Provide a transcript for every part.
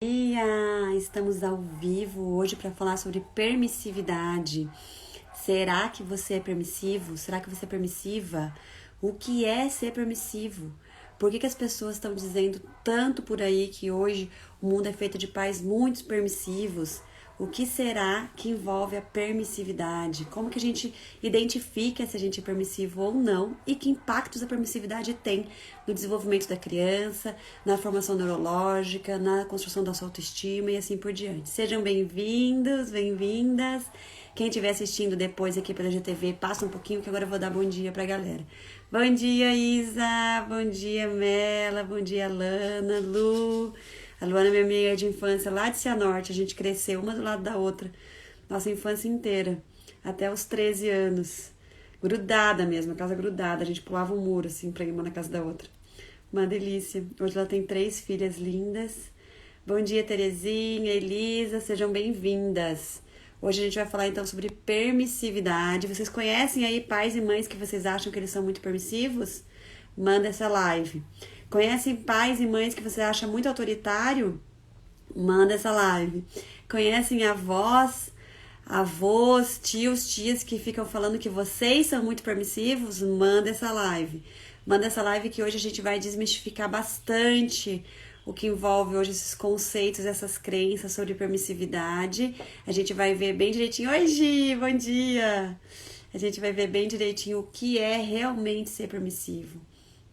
Dia! Estamos ao vivo hoje para falar sobre permissividade. Será que você é permissivo? Será que você é permissiva? O que é ser permissivo? Por que as pessoas estão dizendo tanto por aí que hoje o mundo é feito de pais muito permissivos? O que será que envolve a permissividade? Como que a gente identifica se a gente é permissivo ou não? E que impactos a permissividade tem no desenvolvimento da criança, na formação neurológica, na construção da sua autoestima e assim por diante. Sejam bem-vindos, bem-vindas. Quem estiver assistindo depois aqui pela GTV, passa um pouquinho que agora eu vou dar bom dia pra galera. Bom dia, Isa. Bom dia, Mela. Bom dia, Lana, Lu. A Luana é minha amiga de infância lá de Cianorte. A gente cresceu uma do lado da outra. Nossa infância inteira. Até os 13 anos. Grudada mesmo, a casa grudada. A gente pulava um muro assim pra ir uma na casa da outra. Uma delícia. Hoje ela tem 3 filhas lindas. Bom dia, Terezinha, Elisa. Sejam bem-vindas. Hoje a gente vai falar então sobre permissividade. Vocês conhecem aí pais e mães que vocês acham que eles são muito permissivos? Manda essa live. Conhecem pais e mães que você acha muito autoritário? Manda essa live. Conhecem avós, tios, tias que ficam falando que vocês são muito permissivos? Manda essa live. Manda essa live que hoje a gente vai desmistificar bastante o que envolve hoje esses conceitos, essas crenças sobre permissividade. A gente vai ver bem direitinho. Oi, Gi, bom dia! A gente vai ver bem direitinho o que é realmente ser permissivo,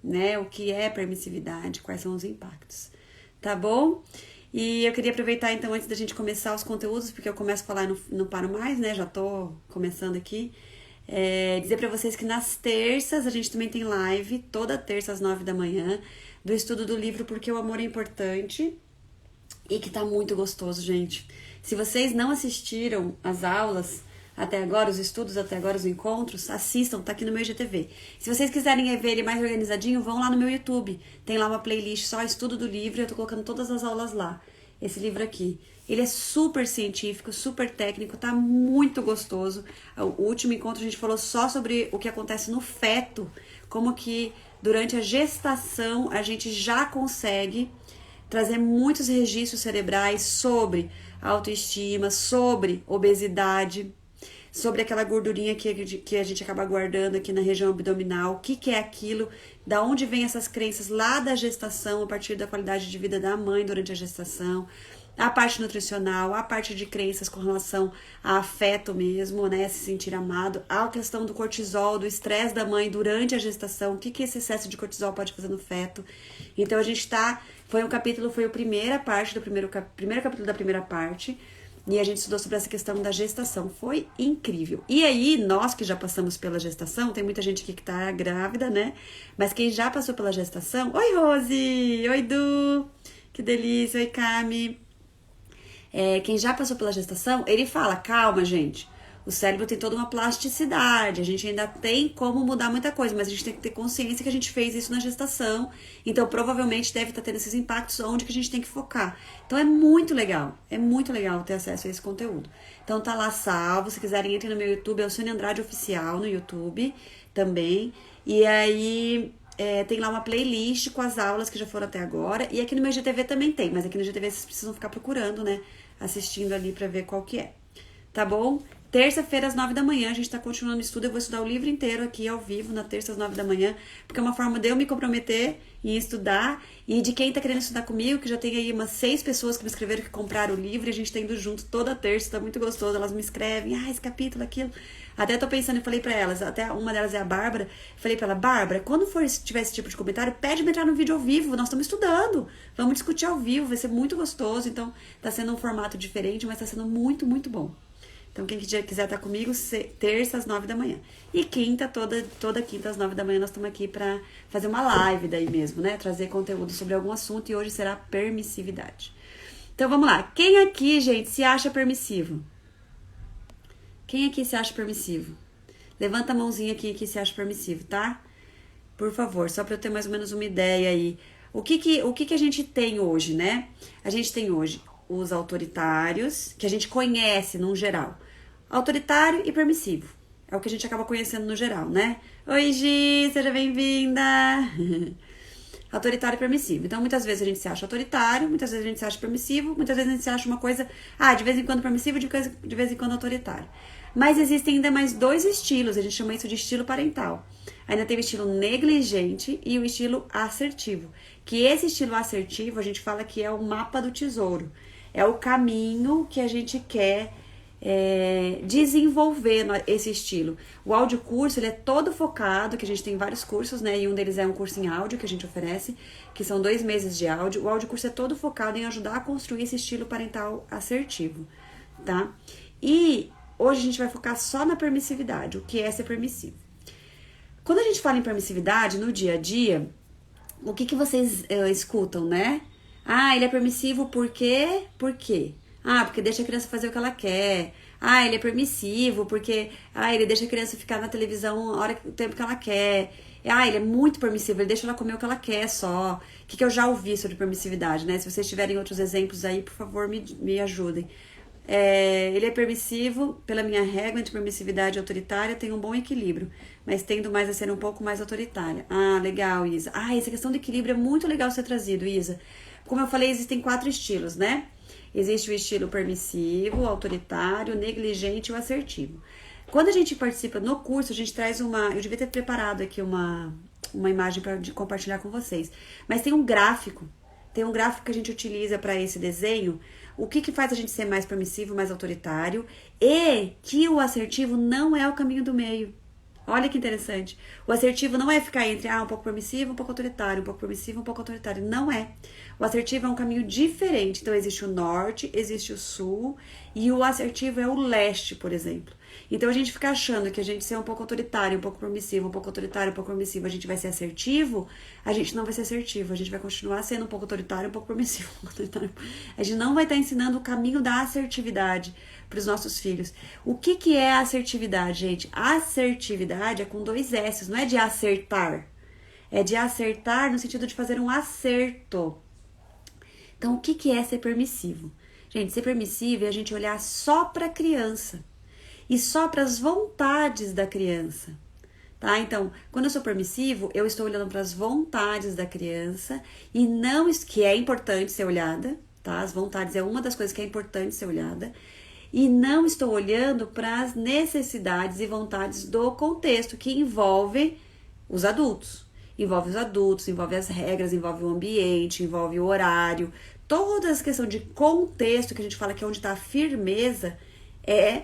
né? O que é permissividade, quais são os impactos, tá bom? E eu queria aproveitar então antes da gente começar os conteúdos, porque eu começo a falar e não paro mais, né? Já tô começando aqui. Dizer pra vocês que nas terças a gente também tem live, toda terça às 9 da manhã, do estudo do livro Porque o Amor é Importante, e que tá muito gostoso, gente. Se vocês não assistiram as aulas até agora, os estudos até agora, os encontros, assistam, tá aqui no meu IGTV. Se vocês quiserem ver ele mais organizadinho, vão lá no meu YouTube. Tem lá uma playlist só estudo do livro, eu tô colocando todas as aulas lá. Esse livro aqui. Ele é super científico, super técnico, tá muito gostoso. O último encontro a gente falou só sobre o que acontece no feto, como que durante a gestação a gente já consegue trazer muitos registros cerebrais sobre autoestima, sobre obesidade, sobre aquela gordurinha que a gente acaba guardando aqui na região abdominal, o que é aquilo, da onde vem essas crenças lá da gestação, a partir da qualidade de vida da mãe durante a gestação, a parte nutricional, a parte de crenças com relação a afeto mesmo, né, se sentir amado, a questão do cortisol, do estresse da mãe durante a gestação, o que esse excesso de cortisol pode fazer no feto. Então a gente foi a primeira parte do primeiro capítulo da primeira parte, e a gente estudou sobre essa questão da gestação. Foi incrível. E aí, nós que já passamos pela gestação, tem muita gente aqui que tá grávida, né? Mas quem já passou pela gestação... Oi, Rose! Oi, Du! Que delícia! Oi, Cami! Quem já passou pela gestação, ele fala, calma, gente. O cérebro tem toda uma plasticidade, a gente ainda tem como mudar muita coisa, mas a gente tem que ter consciência que a gente fez isso na gestação, então provavelmente deve estar tendo esses impactos onde que a gente tem que focar. Então é muito legal ter acesso a esse conteúdo. Então tá lá salvo, se quiserem entrem no meu YouTube, é o Sônia Andrade Oficial no YouTube também, e aí tem lá uma playlist com as aulas que já foram até agora, e aqui no meu GTV também tem, mas aqui no GTV vocês precisam ficar procurando, né, assistindo ali pra ver qual que é, tá bom? Terça-feira, às 9 da manhã, a gente tá continuando o estudo. Eu vou estudar o livro inteiro aqui ao vivo, na terça, às 9 da manhã, porque é uma forma de eu me comprometer em estudar e de quem tá querendo estudar comigo, que já tem aí umas 6 pessoas que me escreveram que compraram o livro e a gente tá indo junto toda terça, tá muito gostoso. Elas me escrevem, esse capítulo, aquilo. Até tô pensando, eu falei pra elas, até uma delas é a Bárbara, falei pra ela, Bárbara, quando tiver esse tipo de comentário, pede pra entrar no vídeo ao vivo, nós estamos estudando, vamos discutir ao vivo, vai ser muito gostoso. Então, tá sendo um formato diferente, mas tá sendo muito, muito bom. Então, quem quiser estar comigo, terça às 9 da manhã. E quinta, toda quinta às 9 da manhã, nós estamos aqui para fazer uma live daí mesmo, né? Trazer conteúdo sobre algum assunto e hoje será permissividade. Então, vamos lá. Quem aqui, gente, se acha permissivo? Quem aqui se acha permissivo? Levanta a mãozinha aqui que se acha permissivo, tá? Por favor, só para eu ter mais ou menos uma ideia aí. O que a gente tem hoje, né? A gente tem hoje os autoritários, que a gente conhece num geral. Autoritário e permissivo. É o que a gente acaba conhecendo no geral, né? Oi, Gi, seja bem-vinda! autoritário e permissivo. Então, muitas vezes a gente se acha autoritário, muitas vezes a gente se acha permissivo, muitas vezes a gente se acha uma coisa, de vez em quando permissivo, de vez em quando autoritário. Mas existem ainda mais 2 estilos, a gente chama isso de estilo parental. Ainda tem o estilo negligente e o estilo assertivo. Que esse estilo assertivo, a gente fala que é o mapa do tesouro. É o caminho que a gente quer desenvolver esse estilo. O audiocurso, ele é todo focado, que a gente tem vários cursos, né? E um deles é um curso em áudio que a gente oferece, que são 2 meses de áudio. O audiocurso é todo focado em ajudar a construir esse estilo parental assertivo, tá? E hoje a gente vai focar só na permissividade, o que é ser permissivo. Quando a gente fala em permissividade, no dia a dia, o que vocês escutam, né? Ele é permissivo por quê? Por quê? Porque deixa a criança fazer o que ela quer. Ele é permissivo porque ele deixa a criança ficar na televisão o tempo que ela quer. Ele é muito permissivo, ele deixa ela comer o que ela quer só. O que eu já ouvi sobre permissividade, né? Se vocês tiverem outros exemplos aí, por favor, me ajudem. Ele é permissivo, pela minha régua entre permissividade e autoritária, tem um bom equilíbrio, mas tendo mais a ser um pouco mais autoritária. Legal, Isa. Essa questão do equilíbrio é muito legal ser trazido, Isa. Como eu falei, existem 4 estilos, né? Existe o estilo permissivo, o autoritário, o negligente e o assertivo. Quando a gente participa no curso, a gente traz eu devia ter preparado aqui uma imagem para compartilhar com vocês. Mas tem um gráfico que a gente utiliza para esse desenho. O que faz a gente ser mais permissivo, mais autoritário, e que o assertivo não é o caminho do meio. Olha que interessante. O assertivo não é ficar entre um pouco permissivo, um pouco autoritário, um pouco permissivo, um pouco autoritário. Não é. O assertivo é um caminho diferente. Então, existe o norte, existe o sul, e o assertivo é o leste, por exemplo. Então, a gente fica achando que a gente ser um pouco autoritário, um pouco permissivo, um pouco autoritário, um pouco permissivo, a gente vai ser assertivo, a gente não vai ser assertivo. A gente vai continuar sendo um pouco autoritário, um pouco permissivo. A gente não vai estar ensinando o caminho da assertividade para os nossos filhos. O que é a assertividade, gente? Assertividade é com 2 S, não é de acertar. É de acertar no sentido de fazer um acerto. Então, o que é ser permissivo? Gente, ser permissivo é a gente olhar só para a criança e só para as vontades da criança, tá? Então, quando eu sou permissivo, eu estou olhando para as vontades da criança e não, que é importante ser olhada, tá? As vontades é uma das coisas que é importante ser olhada, e não estou olhando para as necessidades e vontades do contexto, que envolve os adultos. Envolve os adultos, envolve as regras, envolve o ambiente, envolve o horário. Toda essa questão de contexto, que a gente fala que é onde está a firmeza, é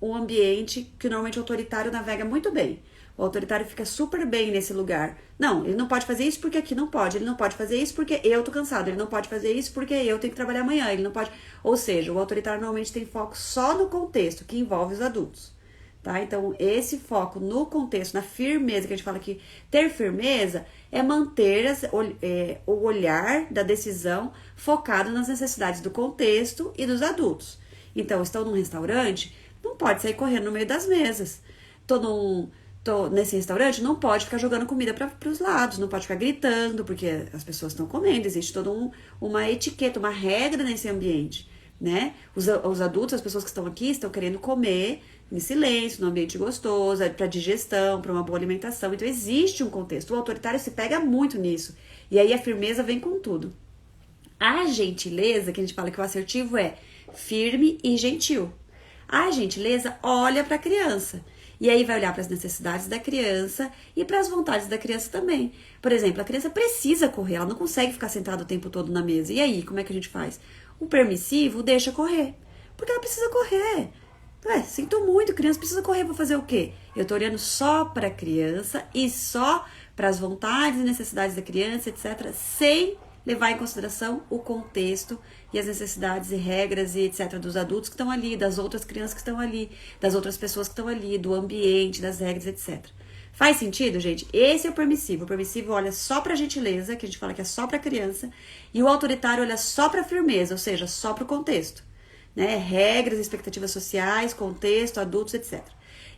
um ambiente que normalmente o autoritário navega muito bem. O autoritário fica super bem nesse lugar. Não, ele não pode fazer isso porque aqui não pode. Ele não pode fazer isso porque eu tô cansado. Ele não pode fazer isso porque eu tenho que trabalhar amanhã. Ele não pode... Ou seja, o autoritário normalmente tem foco só no contexto, que envolve os adultos. Tá? Então, esse foco no contexto, na firmeza, que a gente fala que ter firmeza é manter o olhar da decisão focado nas necessidades do contexto e dos adultos. Então, estão num restaurante, não pode sair correndo no meio das mesas. Tô nesse restaurante, não pode ficar jogando comida para os lados, não pode ficar gritando, porque as pessoas estão comendo, existe toda uma etiqueta, uma regra nesse ambiente, né? Os adultos, as pessoas que estão aqui, estão querendo comer em silêncio, num ambiente gostoso, para digestão, para uma boa alimentação. Então, existe um contexto. O autoritário se pega muito nisso. E aí, a firmeza vem com tudo. A gentileza, que a gente fala que o assertivo é firme e gentil. A gentileza olha para a criança. E aí vai olhar para as necessidades da criança e para as vontades da criança também. Por exemplo, a criança precisa correr, ela não consegue ficar sentada o tempo todo na mesa. E aí, como é que a gente faz? O permissivo deixa correr, porque ela precisa correr. Sinto muito, criança precisa correr para fazer o quê? Eu tô olhando só para a criança e só para as vontades e necessidades da criança, etc., sem levar em consideração o contexto e as necessidades e regras e etc. dos adultos que estão ali, das outras crianças que estão ali, das outras pessoas que estão ali, do ambiente, das regras, etc. Faz sentido, gente? Esse é o permissivo. O permissivo olha só para a gentileza, que a gente fala que é só para a criança, e o autoritário olha só para a firmeza, ou seja, só para o contexto, né? Regras, expectativas sociais, contexto, adultos, etc.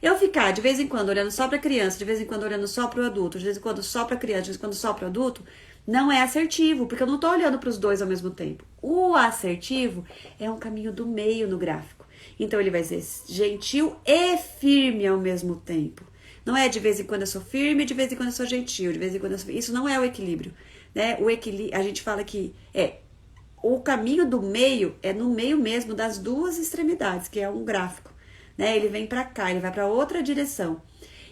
Eu ficar de vez em quando olhando só para a criança, de vez em quando olhando só para o adulto, de vez em quando só para a criança, de vez em quando só para o adulto, não é assertivo, porque eu não estou olhando para os dois ao mesmo tempo. O assertivo é um caminho do meio no gráfico. Então, ele vai ser gentil e firme ao mesmo tempo. Não é de vez em quando eu sou firme, de vez em quando eu sou gentil, de vez em quando eu sou... Isso não é o equilíbrio. né? O equilíbrio, a gente fala que o caminho do meio é no meio mesmo das duas extremidades, que é um gráfico, né? Ele vem para cá, ele vai para outra direção.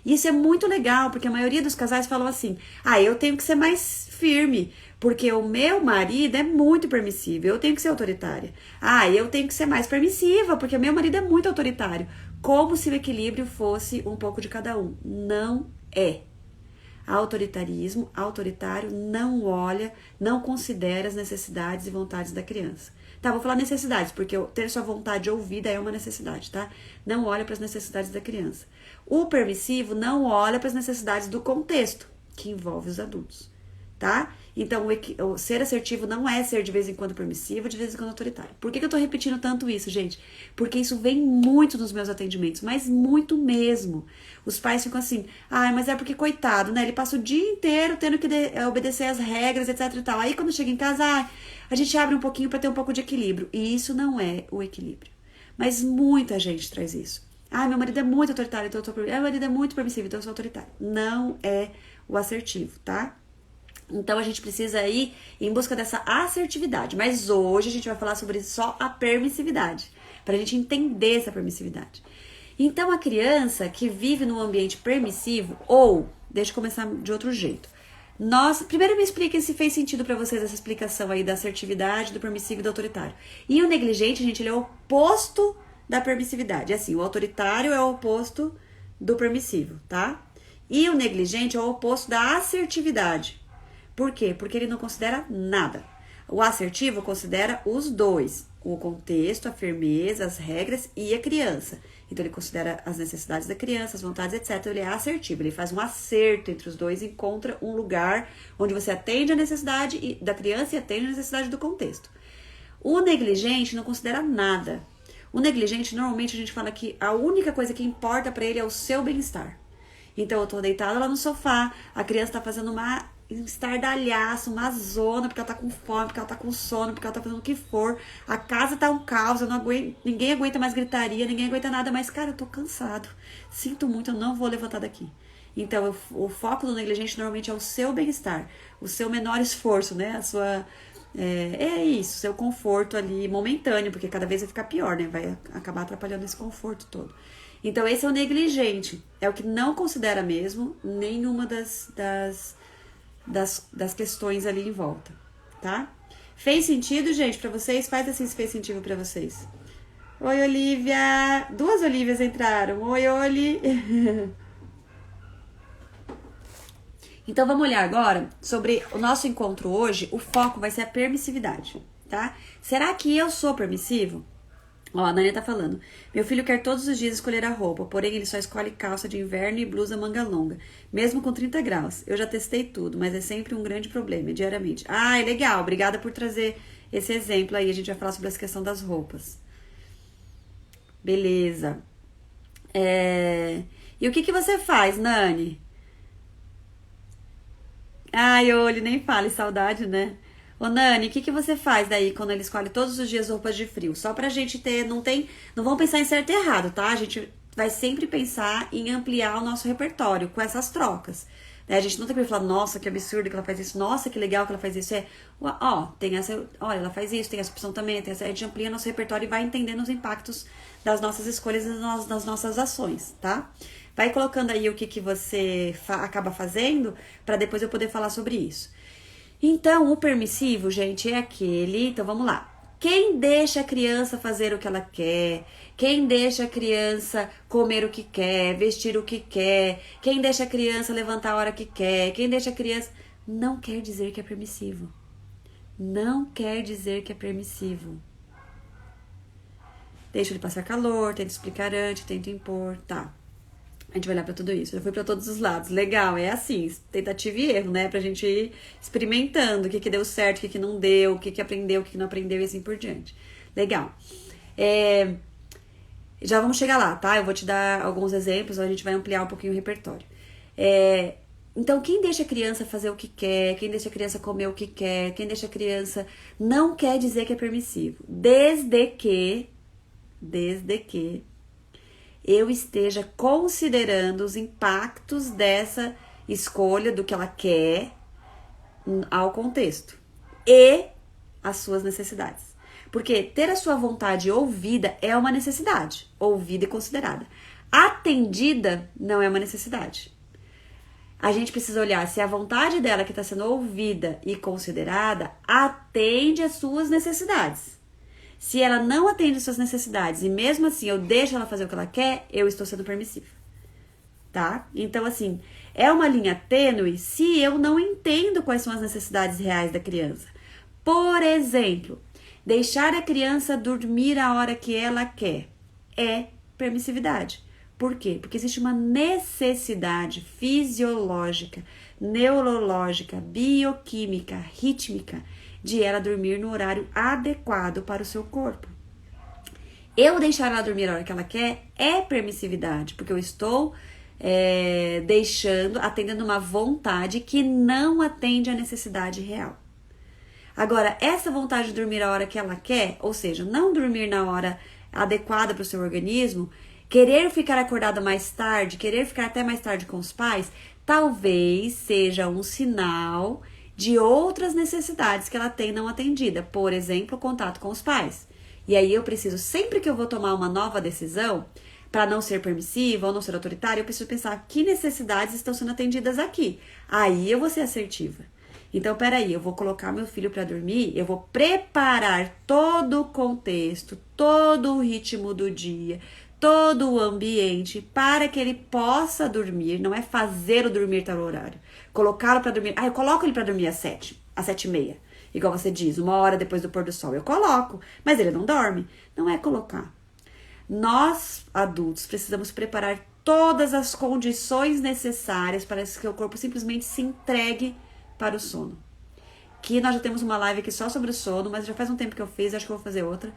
E isso é muito legal, porque a maioria dos casais falam assim: "Ah, eu tenho que ser mais firme, porque o meu marido é muito permissivo, eu tenho que ser autoritária. Ah, eu tenho que ser mais permissiva, porque o meu marido é muito autoritário." Como se o equilíbrio fosse um pouco de cada um. Não é. Autoritário, não olha, não considera as necessidades e vontades da criança. Tá, vou falar necessidades, porque ter sua vontade ouvida é uma necessidade, tá? Não olha para as necessidades da criança. O permissivo não olha para as necessidades do contexto, que envolve os adultos, tá? Então, o ser assertivo não é ser de vez em quando permissivo, de vez em quando autoritário. Por que eu tô repetindo tanto isso, gente? Porque isso vem muito nos meus atendimentos, mas muito mesmo. Os pais ficam assim: "Ai, mas é porque coitado, né? Ele passa o dia inteiro tendo que obedecer as regras, etc e tal. Aí quando chega em casa, a gente abre um pouquinho para ter um pouco de equilíbrio." E isso não é o equilíbrio. Mas muita gente traz isso. "Ah, meu marido é muito autoritário, então eu tô permissivo. Meu marido é muito permissivo, então eu sou autoritário." Não é o assertivo, tá? Então a gente precisa ir em busca dessa assertividade. Mas hoje a gente vai falar sobre só a permissividade, pra gente entender essa permissividade. Então a criança que vive num ambiente permissivo, ou, deixa eu começar de outro jeito. Primeiro me expliquem se fez sentido pra vocês essa explicação aí da assertividade, do permissivo e do autoritário. E o negligente, gente, ele é o oposto da permissividade. É assim, o autoritário é o oposto do permissivo, tá? E o negligente é o oposto da assertividade. Por quê? Porque ele não considera nada. O assertivo considera os dois: o contexto, a firmeza, as regras e a criança. Então ele considera as necessidades da criança, as vontades, etc. Ele é assertivo, ele faz um acerto entre os dois, encontra um lugar onde você atende a necessidade da criança e atende a necessidade do contexto. O negligente não considera nada. O negligente, normalmente a gente fala que a única coisa que importa para ele é o seu bem-estar. Então eu tô deitada lá no sofá, a criança tá fazendo um estardalhaço, uma zona, porque ela tá com fome, porque ela tá com sono, porque ela tá fazendo o que for. A casa tá um caos, eu não aguento, ninguém aguenta mais gritaria, ninguém aguenta nada, mas, cara, eu tô cansado. Sinto muito, eu não vou levantar daqui. Então, o foco do negligente normalmente é o seu bem-estar, o seu menor esforço, né? A sua... É isso, seu conforto ali momentâneo, porque cada vez vai ficar pior, né? Vai acabar atrapalhando esse conforto todo. Então, esse é o negligente. É o que não considera mesmo nenhuma das questões ali em volta, tá? Fez sentido, gente, pra vocês? Faz assim se fez sentido pra vocês. Oi, Olivia! 2 Olivias entraram. Oi, Oli! Então, vamos olhar agora sobre o nosso encontro hoje. O foco vai ser a permissividade, tá? Será que eu sou permissivo? Ó, a Nani tá falando: "Meu filho quer todos os dias escolher a roupa, porém ele só escolhe calça de inverno e blusa manga longa, mesmo com 30 graus. Eu já testei tudo, mas é sempre um grande problema, diariamente." Ah, é legal, obrigada por trazer esse exemplo aí. A gente vai falar sobre essa questão das roupas. Beleza. E o que você faz, Nani? Ai, Oli, nem fale, saudade, né? Ô, Nani, o que você faz daí quando ele escolhe todos os dias roupas de frio? Só pra gente ter, não vamos pensar em certo e errado, tá? A gente vai sempre pensar em ampliar o nosso repertório com essas trocas. Né? A gente não tem que falar: "Nossa, que absurdo que ela faz isso. Nossa, que legal que ela faz isso." Tem essa, olha, ela faz isso, tem essa opção também, a gente amplia nosso repertório e vai entendendo os impactos das nossas escolhas e das nossas ações, tá? Vai colocando aí o que você acaba fazendo pra depois eu poder falar sobre isso. Então, o permissivo, gente, é aquele... Então, vamos lá. Quem deixa a criança fazer o que ela quer, quem deixa a criança comer o que quer, vestir o que quer, quem deixa a criança levantar a hora que quer, quem deixa a criança... Não quer dizer que é permissivo. Não quer dizer que é permissivo. Deixa ele passar calor, tenta explicar antes, tenta impor, tá. A gente vai olhar pra tudo isso. Já foi pra todos os lados. Legal, é assim, tentativa e erro, né? Pra gente ir experimentando o que deu certo, o que não deu, o que aprendeu, o que não aprendeu e assim por diante. Legal. Já vamos chegar lá, tá? Eu vou te dar alguns exemplos, a gente vai ampliar um pouquinho o repertório. Então, quem deixa a criança fazer o que quer, quem deixa a criança comer o que quer, quem deixa a criança... Não quer dizer que é permissivo. Desde que eu esteja considerando os impactos dessa escolha, do que ela quer, ao contexto e às suas necessidades. Porque ter a sua vontade ouvida é uma necessidade, ouvida e considerada. Atendida não é uma necessidade. A gente precisa olhar se a vontade dela que está sendo ouvida e considerada atende às suas necessidades. Se ela não atende às suas necessidades e mesmo assim eu deixo ela fazer o que ela quer, eu estou sendo permissiva. Tá? Então, assim, é uma linha tênue se eu não entendo quais são as necessidades reais da criança. Por exemplo, deixar a criança dormir a hora que ela quer é permissividade. Por quê? Porque existe uma necessidade fisiológica, neurológica, bioquímica, rítmica de ela dormir no horário adequado para o seu corpo. Eu deixar ela dormir a hora que ela quer é permissividade, porque eu estou atendendo uma vontade que não atende à necessidade real. Agora, essa vontade de dormir a hora que ela quer, ou seja, não dormir na hora adequada para o seu organismo, querer ficar acordada mais tarde, querer ficar até mais tarde com os pais, talvez seja um sinal de outras necessidades que ela tem não atendida. Por exemplo, contato com os pais. E aí eu preciso, sempre que eu vou tomar uma nova decisão, para não ser permissiva ou não ser autoritária, eu preciso pensar que necessidades estão sendo atendidas aqui. Aí eu vou ser assertiva. Então, peraí, eu vou colocar meu filho para dormir, eu vou preparar todo o contexto, todo o ritmo do dia, todo o ambiente para que ele possa dormir. Não é fazer o dormir tal horário. Colocá-lo para dormir. Eu coloco ele para dormir às 7h30. Igual você diz, 1 hora depois do pôr do sol. Eu coloco, mas ele não dorme. Não é colocar. Nós, adultos, precisamos preparar todas as condições necessárias para que o corpo simplesmente se entregue para o sono. Que nós já temos uma live aqui só sobre o sono, mas já faz um tempo que eu fiz, acho que eu vou fazer outra.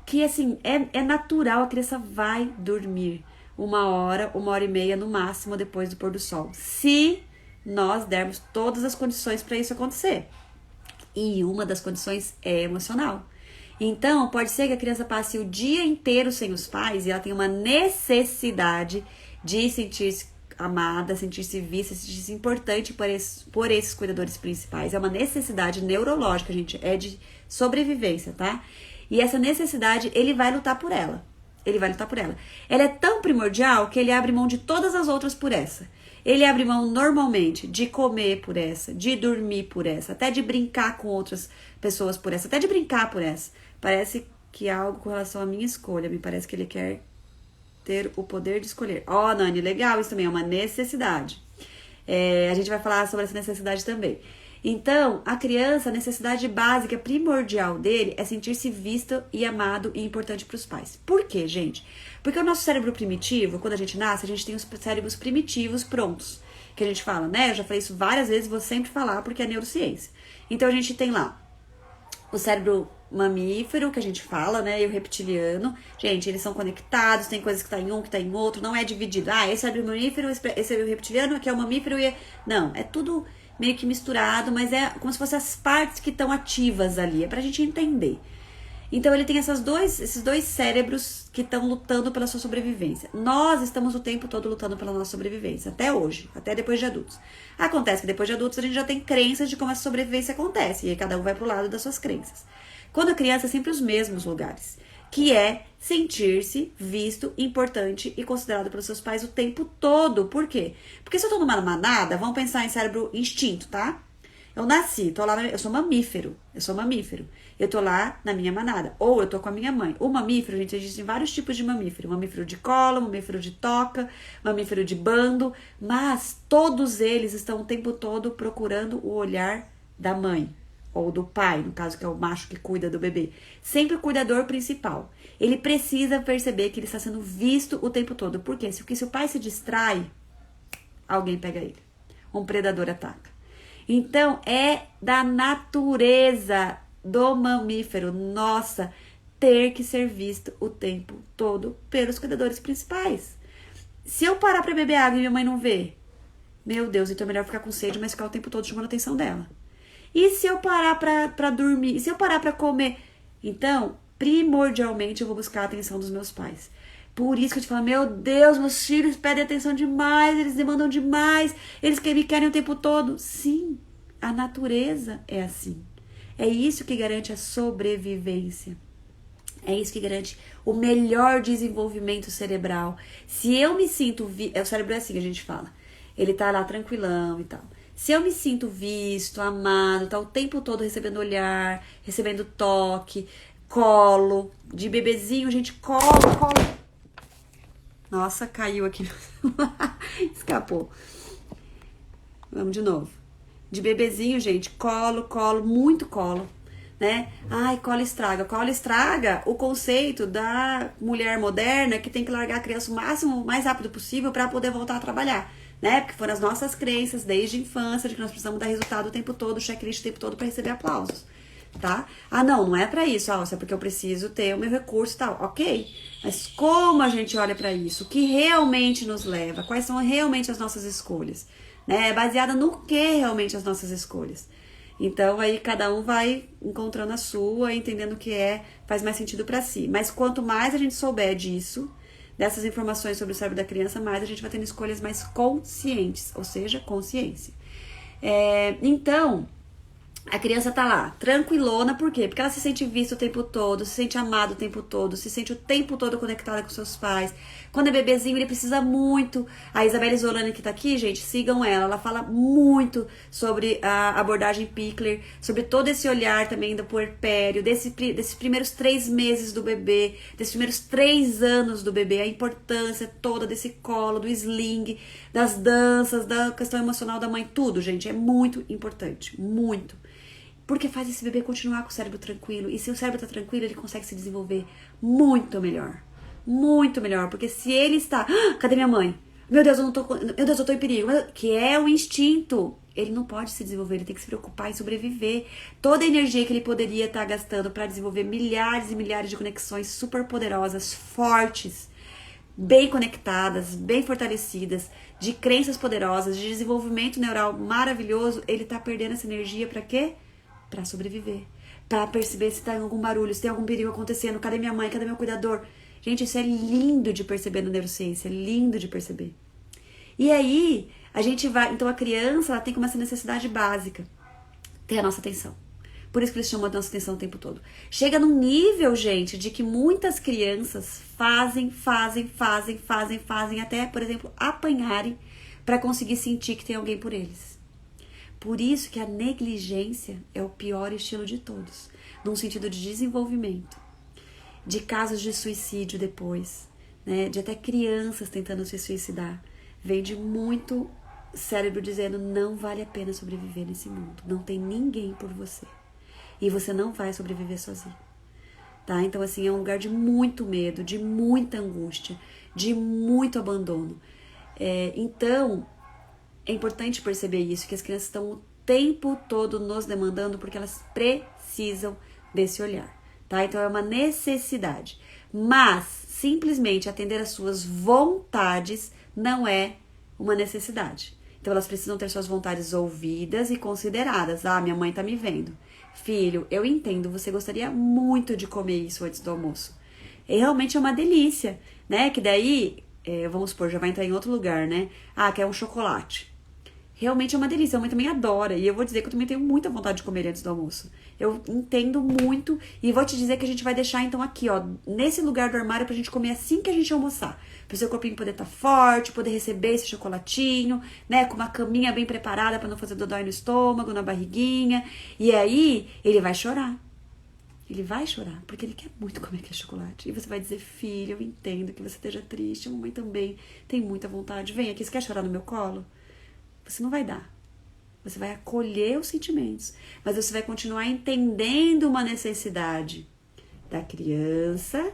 Que assim, é natural, a criança vai dormir 1 hora, 1h30 no máximo depois do pôr do sol. Se nós dermos todas as condições para isso acontecer. E uma das condições é emocional. Então, pode ser que a criança passe o dia inteiro sem os pais e ela tenha uma necessidade de sentir-se amada, sentir-se vista, sentir-se importante por esses cuidadores principais. É uma necessidade neurológica, gente, é de sobrevivência, tá? E essa necessidade, ele vai lutar por ela. Ele vai lutar por ela. Ela é tão primordial que ele abre mão de todas as outras por essa. Ele abre mão normalmente de comer por essa, de dormir por essa, até de brincar com outras pessoas por essa, até de brincar por essa. Parece que é algo com relação à minha escolha. Me parece que ele quer ter o poder de escolher. Nani, legal, isso também é uma necessidade. A gente vai falar sobre essa necessidade também. Então, a criança, a necessidade básica, primordial dele é sentir-se visto e amado e importante para os pais. Por quê, gente? Porque o nosso cérebro primitivo, quando a gente nasce, a gente tem os cérebros primitivos prontos. Que a gente fala, né? Eu já falei isso várias vezes, vou sempre falar porque é neurociência. Então, a gente tem lá o cérebro mamífero, que a gente fala, né? E o reptiliano. Gente, eles são conectados, tem coisas que tá em um, que tá em outro, não é dividido. Esse é o mamífero, esse é o reptiliano, aqui é o mamífero e... Não, é tudo meio que misturado, mas é como se fossem as partes que estão ativas ali, é pra gente entender. Então ele tem esses dois cérebros que estão lutando pela sua sobrevivência. Nós estamos o tempo todo lutando pela nossa sobrevivência, até hoje, até depois de adultos. Acontece que depois de adultos a gente já tem crenças de como essa sobrevivência acontece, e aí cada um vai pro lado das suas crenças. Quando a criança é sempre os mesmos lugares, que é sentir-se visto, importante e considerado pelos seus pais o tempo todo. Por quê? Porque se eu tô numa manada, vamos pensar em cérebro instinto, tá? Eu nasci, tô lá, eu sou mamífero. Eu tô lá na minha manada, ou eu tô com a minha mãe. O mamífero, gente, existem vários tipos de mamífero. Mamífero de colo, mamífero de toca, mamífero de bando, mas todos eles estão o tempo todo procurando o olhar da mãe. Ou do pai, no caso que é o macho que cuida do bebê. Sempre o cuidador principal. Ele precisa perceber que ele está sendo visto o tempo todo. Por quê? Porque se o pai se distrai, alguém pega ele. Um predador ataca. Então, é da natureza do mamífero, nossa, ter que ser visto o tempo todo pelos cuidadores principais. Se eu parar pra beber água e minha mãe não vê, meu Deus, então é melhor ficar com sede, mas ficar o tempo todo chamando a atenção dela. E se eu parar pra dormir? E se eu parar pra comer? Então, primordialmente, eu vou buscar a atenção dos meus pais. Por isso que eu te falo, meu Deus, meus filhos pedem atenção demais, eles demandam demais, eles me querem o tempo todo. Sim, A natureza é assim. É isso que garante a sobrevivência. É isso que garante o melhor desenvolvimento cerebral. Se eu me sinto... O cérebro é assim que a gente fala. Ele tá lá tranquilão e tal. Se eu me sinto visto, amado, tá o tempo todo recebendo olhar, recebendo toque, colo, de bebezinho, gente, colo. Nossa, caiu aqui. Escapou. Vamos de novo. De bebezinho, gente, colo, muito colo, né? Ai, colo estraga. Colo estraga o conceito da mulher moderna que tem que largar a criança o máximo, mais rápido possível para poder voltar a trabalhar, né? Porque foram as nossas crenças desde a infância de que nós precisamos dar resultado o tempo todo, checklist o tempo todo para receber aplausos, tá? Ah, não é para isso, é porque eu preciso ter o meu recurso e tal, ok? Mas como a gente olha para isso? O que realmente nos leva? Quais são realmente as nossas escolhas? Né? É baseada no que realmente as nossas escolhas. Então aí cada um vai encontrando a sua, entendendo o que faz mais sentido para si. Mas quanto mais a gente souber disso, dessas informações sobre o cérebro da criança, mais a gente vai tendo escolhas mais conscientes, ou seja, consciência. Então, a criança tá lá, tranquilona, por quê? Porque ela se sente vista o tempo todo, se sente amada o tempo todo, se sente o tempo todo conectada com seus pais. Quando é bebezinho, ele precisa muito. A Isabelle Zolani que tá aqui, gente, sigam ela fala muito sobre a abordagem Pickler, sobre todo esse olhar também do puerpério, desses primeiros 3 meses do bebê, desses primeiros 3 anos do bebê, a importância toda desse colo, do sling, das danças, da questão emocional da mãe, tudo, gente, é muito importante, muito. Porque faz esse bebê continuar com o cérebro tranquilo. E se o cérebro tá tranquilo, ele consegue se desenvolver muito melhor. Muito melhor. Porque se ele está... cadê minha mãe? Meu Deus, eu tô em perigo. Que é o instinto. Ele não pode se desenvolver, ele tem que se preocupar em sobreviver. Toda a energia que ele poderia estar gastando para desenvolver milhares e milhares de conexões super poderosas, fortes, bem conectadas, bem fortalecidas, de crenças poderosas, de desenvolvimento neural maravilhoso, ele tá perdendo essa energia para quê? Para sobreviver, para perceber se tá em algum barulho, se tem algum perigo acontecendo, cadê minha mãe, cadê meu cuidador? Gente, isso é lindo de perceber na neurociência, é lindo de perceber. E aí, a gente vai, então a criança, ela tem como essa necessidade básica, ter a nossa atenção. Por isso que eles chamam a nossa atenção o tempo todo. Chega num nível, gente, de que muitas crianças fazem, até, por exemplo, apanharem para conseguir sentir que tem alguém por eles. Por isso que a negligência é o pior estilo de todos, num sentido de desenvolvimento, de casos de suicídio depois, né, de até crianças tentando se suicidar. Vem de muito cérebro dizendo: não vale a pena sobreviver nesse mundo, não tem ninguém por você. E você não vai sobreviver sozinho, tá? Então, assim, é um lugar de muito medo, de muita angústia, de muito abandono. Então, é importante perceber isso, que as crianças estão o tempo todo nos demandando porque elas precisam desse olhar, tá? Então, é uma necessidade. Mas, simplesmente atender às suas vontades não é uma necessidade. Então, elas precisam ter suas vontades ouvidas e consideradas. Ah, minha mãe tá me vendo. Filho, eu entendo, você gostaria muito de comer isso antes do almoço. E realmente é uma delícia, né? Que daí, vamos supor, já vai entrar em outro lugar, né? Ah, quer um chocolate. Realmente é uma delícia, a mãe também adora. E eu vou dizer que eu também tenho muita vontade de comer ele antes do almoço. Eu entendo muito. E vou te dizer que a gente vai deixar, então, aqui, ó, nesse lugar do armário pra gente comer assim que a gente almoçar. Pro seu corpinho poder estar forte, poder receber esse chocolatinho, né? Com uma caminha bem preparada pra não fazer dodói no estômago, na barriguinha. E aí, ele vai chorar. Ele vai chorar, porque ele quer muito comer aquele chocolate. E você vai dizer: filho, eu entendo que você esteja triste, a mamãe também tem muita vontade. Vem aqui, você quer chorar no meu colo? Você não vai dar. Você vai acolher os sentimentos, mas você vai continuar entendendo uma necessidade da criança,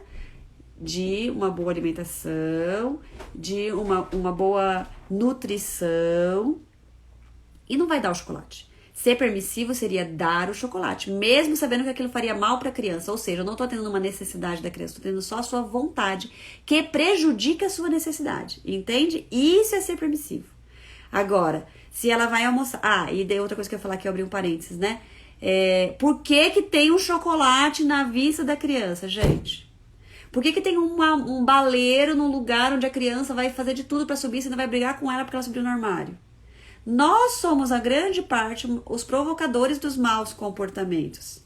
de uma boa alimentação, de uma boa nutrição, e não vai dar o chocolate. Ser permissivo seria dar o chocolate, mesmo sabendo que aquilo faria mal para a criança. Ou seja, eu não estou tendo uma necessidade da criança, estou tendo só a sua vontade, que prejudica a sua necessidade. Entende? Isso é ser permissivo. Agora, se ela vai almoçar... Ah, e daí outra coisa que eu ia falar aqui, eu abri um parênteses, né? Por que tem um chocolate na vista da criança, gente? Por que tem um baleiro num lugar onde a criança vai fazer de tudo pra subir, você não vai brigar com ela porque ela subiu no armário? Nós somos a grande parte os provocadores dos maus comportamentos,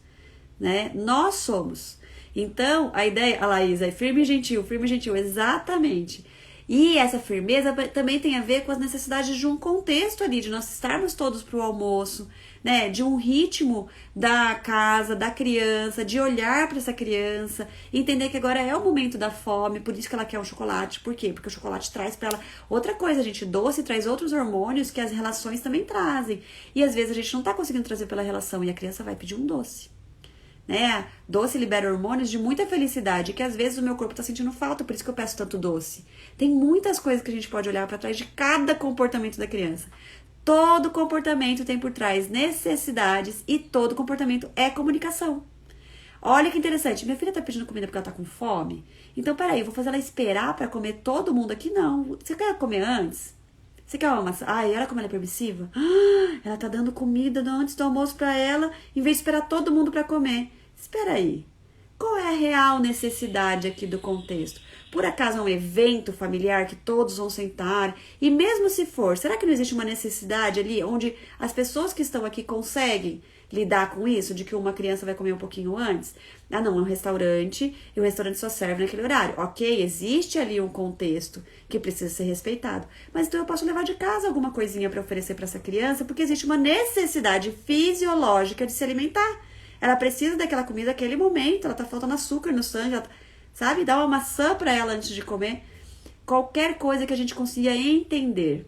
né? Nós somos. Então, a ideia, a Laís, é firme e gentil, exatamente. E essa firmeza também tem a ver com as necessidades de um contexto ali, de nós estarmos todos pro almoço, né? De um ritmo da casa, da criança, de olhar para essa criança, entender que agora é o momento da fome, por isso que ela quer um chocolate. Por quê? Porque o chocolate traz para ela outra coisa, gente. Doce traz outros hormônios que as relações também trazem. E às vezes a gente não tá conseguindo trazer pela relação e a criança vai pedir um doce. Né? Doce libera hormônios de muita felicidade, que às vezes o meu corpo tá sentindo falta, por isso que eu peço tanto doce. Tem muitas coisas que a gente pode olhar para trás de cada comportamento da criança. Todo comportamento tem por trás necessidades e todo comportamento é comunicação. Olha que interessante, minha filha tá pedindo comida porque ela tá com fome. Então, peraí, eu vou fazer ela esperar para comer todo mundo aqui? Não. Você quer comer antes? Você quer uma maçã? Ai, olha como ela é permissiva. Ela tá dando comida antes do almoço pra ela, em vez de esperar todo mundo pra comer. Espera aí. Qual é a real necessidade aqui do contexto? Por acaso é um evento familiar que todos vão sentar? E mesmo se for, será que não existe uma necessidade ali onde as pessoas que estão aqui conseguem lidar com isso, de que uma criança vai comer um pouquinho antes? Ah, não, é um restaurante e o restaurante só serve naquele horário. Ok, existe ali um contexto que precisa ser respeitado. Mas então eu posso levar de casa alguma coisinha para oferecer para essa criança, porque existe uma necessidade fisiológica de se alimentar. Ela precisa daquela comida naquele momento, ela tá faltando açúcar no sangue, ela, sabe? Dá uma maçã para ela antes de comer. Qualquer coisa que a gente consiga entender.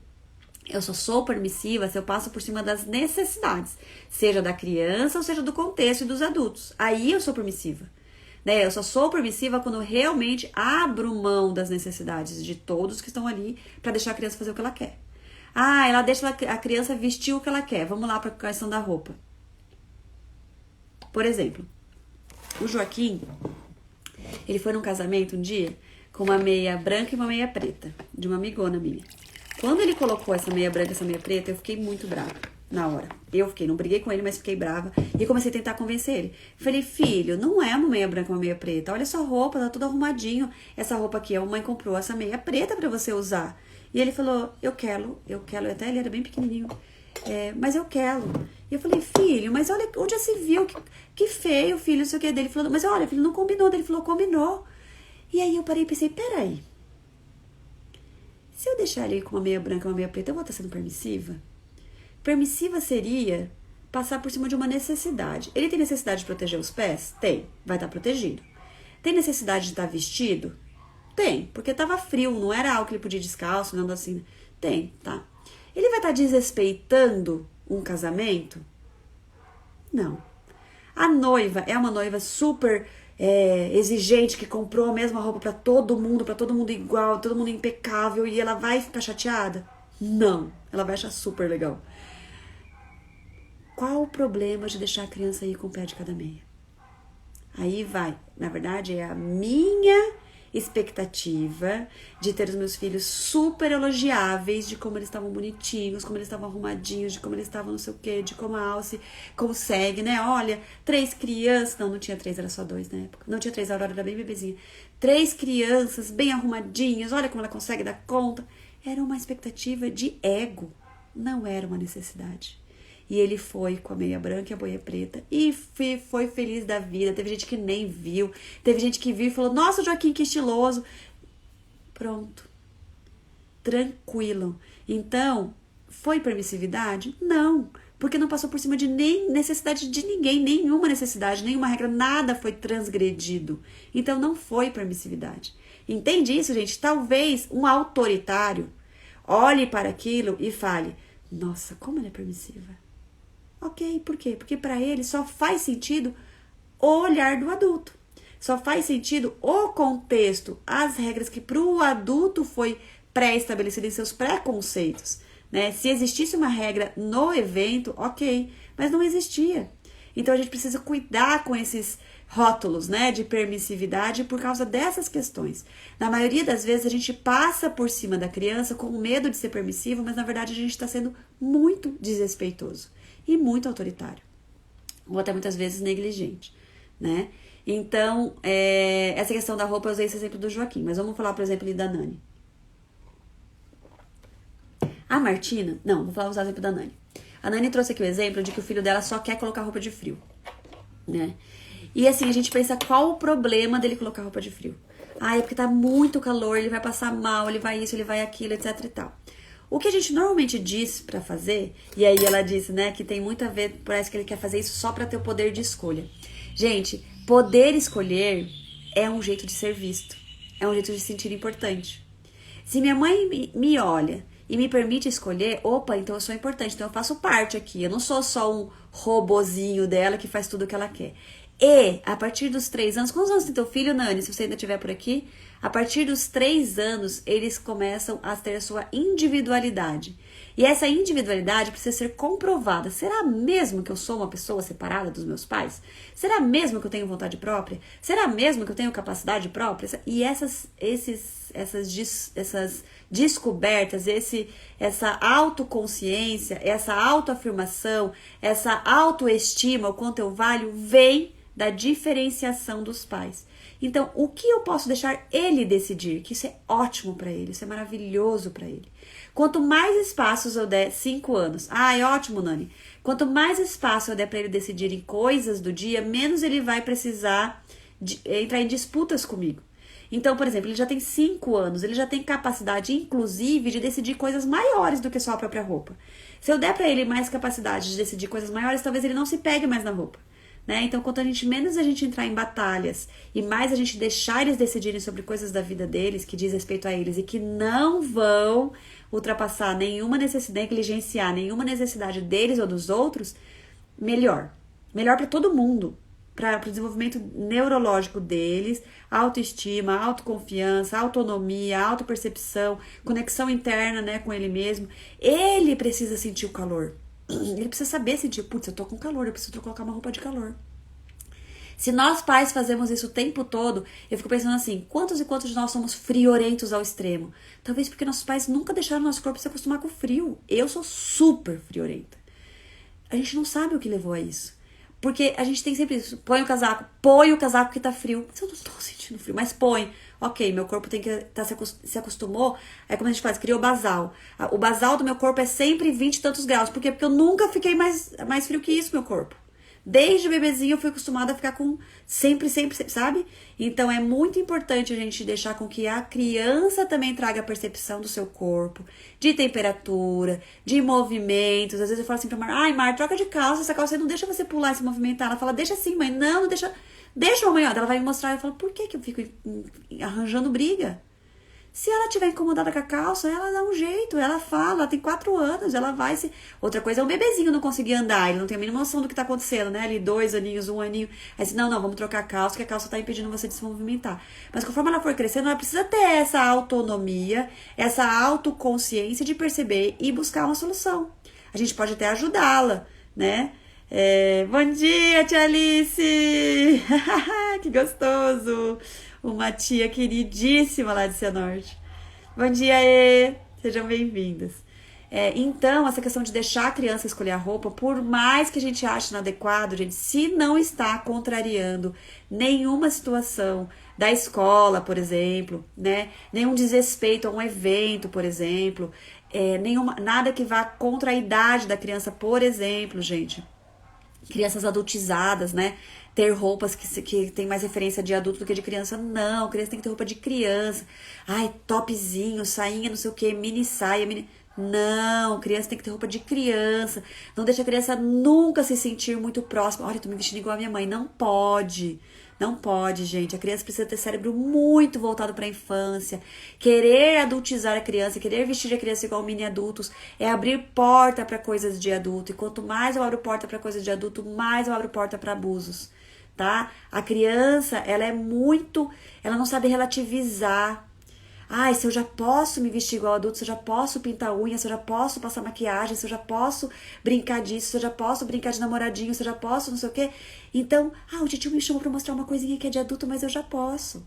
Eu só sou permissiva se eu passo por cima das necessidades, seja da criança ou seja do contexto e dos adultos. Aí eu sou permissiva. Né? Eu só sou permissiva quando realmente abro mão das necessidades de todos que estão ali para deixar a criança fazer o que ela quer. Ah, ela deixa a criança vestir o que ela quer. Vamos lá para a questão da roupa. Por exemplo, o Joaquim, ele foi num casamento um dia com uma meia branca e uma meia preta, de uma amigona minha. Quando ele colocou essa meia branca e essa meia preta, eu fiquei muito brava na hora. Não briguei com ele, mas fiquei brava. E comecei a tentar convencer ele. Falei, filho, não é uma meia branca e uma meia preta. Olha sua roupa, tá tudo arrumadinho. Essa roupa aqui, a mamãe comprou essa meia preta pra você usar. E ele falou, eu quero. Até ele era bem pequenininho. Mas eu quero. E eu falei, filho, mas olha, onde já se viu? Que feio, filho, não sei o que. Ele falou, mas olha, filho, não combinou. Ele falou, combinou. E aí eu parei e pensei, peraí. Se eu deixar ele com uma meia branca e uma meia preta, eu vou estar sendo permissiva? Permissiva seria passar por cima de uma necessidade. Ele tem necessidade de proteger os pés? Tem, vai estar protegido. Tem necessidade de estar vestido? Tem, porque estava frio, não era algo que ele podia ir descalço, nada assim. Tem, tá. Ele vai estar desrespeitando um casamento? Não. A noiva é uma noiva super exigente, que comprou a mesma roupa para todo mundo igual, todo mundo impecável, e ela vai ficar chateada? Não, ela vai achar super legal. Qual o problema de deixar a criança ir com o pé de cada meia? Aí vai, na verdade é a minha expectativa de ter os meus filhos super elogiáveis, de como eles estavam bonitinhos, como eles estavam arrumadinhos, de como eles estavam não sei o que, de como a Alce consegue, né? Olha, 3 crianças, não tinha 3, era só 2 na época, não tinha 3, a Aurora era bem bebezinha, 3 crianças bem arrumadinhas, olha como ela consegue dar conta. Era uma expectativa de ego, não era uma necessidade. E ele foi com a meia branca e a meia preta e foi feliz da vida. Teve gente que nem viu. Teve gente que viu e falou, nossa, Joaquim, que estiloso. Pronto. Tranquilo. Então, foi permissividade? Não. Porque não passou por cima de nem necessidade de ninguém. Nenhuma necessidade, nenhuma regra. Nada foi transgredido. Então, não foi permissividade. Entende isso, gente? Talvez um autoritário olhe para aquilo e fale, nossa, como ela é permissiva. Ok, por quê? Porque para ele só faz sentido o olhar do adulto. Só faz sentido o contexto, as regras que para o adulto foi pré-estabelecido em seus preconceitos. Né? Se existisse uma regra no evento, ok, mas não existia. Então a gente precisa cuidar com esses rótulos, né, de permissividade por causa dessas questões. Na maioria das vezes a gente passa por cima da criança com medo de ser permissivo, mas na verdade a gente está sendo muito desrespeitoso e muito autoritário, ou até muitas vezes negligente, né? Então, essa questão da roupa, eu usei esse exemplo do Joaquim, mas vamos falar, por exemplo, da Nani. A Martina, não, vou usar o exemplo da Nani. A Nani trouxe aqui o exemplo de que o filho dela só quer colocar roupa de frio, né? E assim, a gente pensa qual o problema dele colocar roupa de frio. Ah, é porque tá muito calor, ele vai passar mal, ele vai isso, ele vai aquilo, etc e tal. O que a gente normalmente diz pra fazer, e aí ela disse, né, que tem muito a ver, parece que ele quer fazer isso só pra ter o poder de escolha. Gente, poder escolher é um jeito de ser visto, é um jeito de se sentir importante. Se minha mãe me olha e me permite escolher, opa, então eu sou importante, então eu faço parte aqui, eu não sou só um robozinho dela que faz tudo o que ela quer. E, a partir dos 3 anos, quantos anos tem teu filho, Nani, se você ainda estiver por aqui? A partir dos 3 anos, eles começam a ter a sua individualidade. E essa individualidade precisa ser comprovada. Será mesmo que eu sou uma pessoa separada dos meus pais? Será mesmo que eu tenho vontade própria? Será mesmo que eu tenho capacidade própria? E essas descobertas, essa autoconsciência, essa autoafirmação, essa autoestima, o quanto eu valho, vem da diferenciação dos pais. Então, o que eu posso deixar ele decidir? Que isso é ótimo para ele, isso é maravilhoso para ele. Quanto mais espaços eu der, 5 anos. Ah, é ótimo, Nani. Quanto mais espaço eu der para ele decidir em coisas do dia, menos ele vai precisar entrar em disputas comigo. Então, por exemplo, ele já tem 5 anos, ele já tem capacidade, inclusive, de decidir coisas maiores do que só a própria roupa. Se eu der para ele mais capacidade de decidir coisas maiores, talvez ele não se pegue mais na roupa. Né? Então, quanto menos a gente entrar em batalhas e mais a gente deixar eles decidirem sobre coisas da vida deles, que diz respeito a eles e que não vão ultrapassar nenhuma necessidade, negligenciar nenhuma necessidade deles ou dos outros, melhor. Melhor para todo mundo. Para o desenvolvimento neurológico deles, autoestima, autoconfiança, autonomia, autopercepção, conexão interna, né, com ele mesmo. Ele precisa sentir o calor. Ele precisa saber sentir, putz, eu tô com calor, eu preciso colocar uma roupa de calor. Se nós pais fazemos isso o tempo todo, eu fico pensando assim, quantos e quantos de nós somos friorentos ao extremo? Talvez porque nossos pais nunca deixaram nosso corpo se acostumar com o frio. Eu sou super friorenta. A gente não sabe o que levou a isso. Porque a gente tem sempre isso, põe o casaco que tá frio. Mas eu não tô sentindo frio, mas põe. Ok, meu corpo tem que se acostumou. Aí como a gente faz? Criou basal. O basal do meu corpo é sempre 20 e tantos graus. Por quê? Porque eu nunca fiquei mais frio que isso, meu corpo. Desde bebezinho eu fui acostumada a ficar com sempre, sabe? Então é muito importante a gente deixar com que a criança também traga a percepção do seu corpo, de temperatura, de movimentos. Às vezes eu falo assim pra Mar, ai Mar, troca de calça, essa calça não deixa você pular e se movimentar. Ela fala, deixa sim, mãe. Não deixa. Deixa, mamãe. Ela vai me mostrar. Eu falo, por que eu fico arranjando briga? Se ela estiver incomodada com a calça, ela dá um jeito, ela fala, ela tem 4 anos, ela vai se... Outra coisa é um bebezinho não conseguir andar, ele não tem a mínima noção do que tá acontecendo, né? Ali 2 aninhos, 1 aninho. Aí assim, não, vamos trocar a calça, que a calça tá impedindo você de se movimentar. Mas conforme ela for crescendo, ela precisa ter essa autonomia, essa autoconsciência de perceber e buscar uma solução. A gente pode até ajudá-la, né? Bom dia, tia Alice! Que gostoso! Uma tia queridíssima lá de Cianorte. Bom dia, sejam bem-vindas. Então, essa questão de deixar a criança escolher a roupa, por mais que a gente ache inadequado, gente, se não está contrariando nenhuma situação da escola, por exemplo, né? Nenhum desrespeito a um evento, por exemplo, nada que vá contra a idade da criança, por exemplo, gente. Crianças adultizadas, né? Ter roupas que tem mais referência de adulto do que de criança. Não, criança tem que ter roupa de criança. Ai, topzinho, sainha, não sei o que, mini saia, mini... Não, criança tem que ter roupa de criança. Não deixa a criança nunca se sentir muito próxima. Olha, eu tô me vestindo igual a minha mãe. Não pode. Não pode, gente. A criança precisa ter cérebro muito voltado para a infância. Querer adultizar a criança, querer vestir a criança igual mini adultos, é abrir porta para coisas de adulto. E quanto mais eu abro porta para coisas de adulto, mais eu abro porta para abusos, tá? A criança, ela não sabe relativizar. Ai, se eu já posso me vestir igual adulto, se eu já posso pintar unha, se eu já posso passar maquiagem, se eu já posso brincar disso, se eu já posso brincar de namoradinho, se eu já posso não sei o quê. Então, o tio me chamou pra mostrar uma coisinha que é de adulto, mas eu já posso.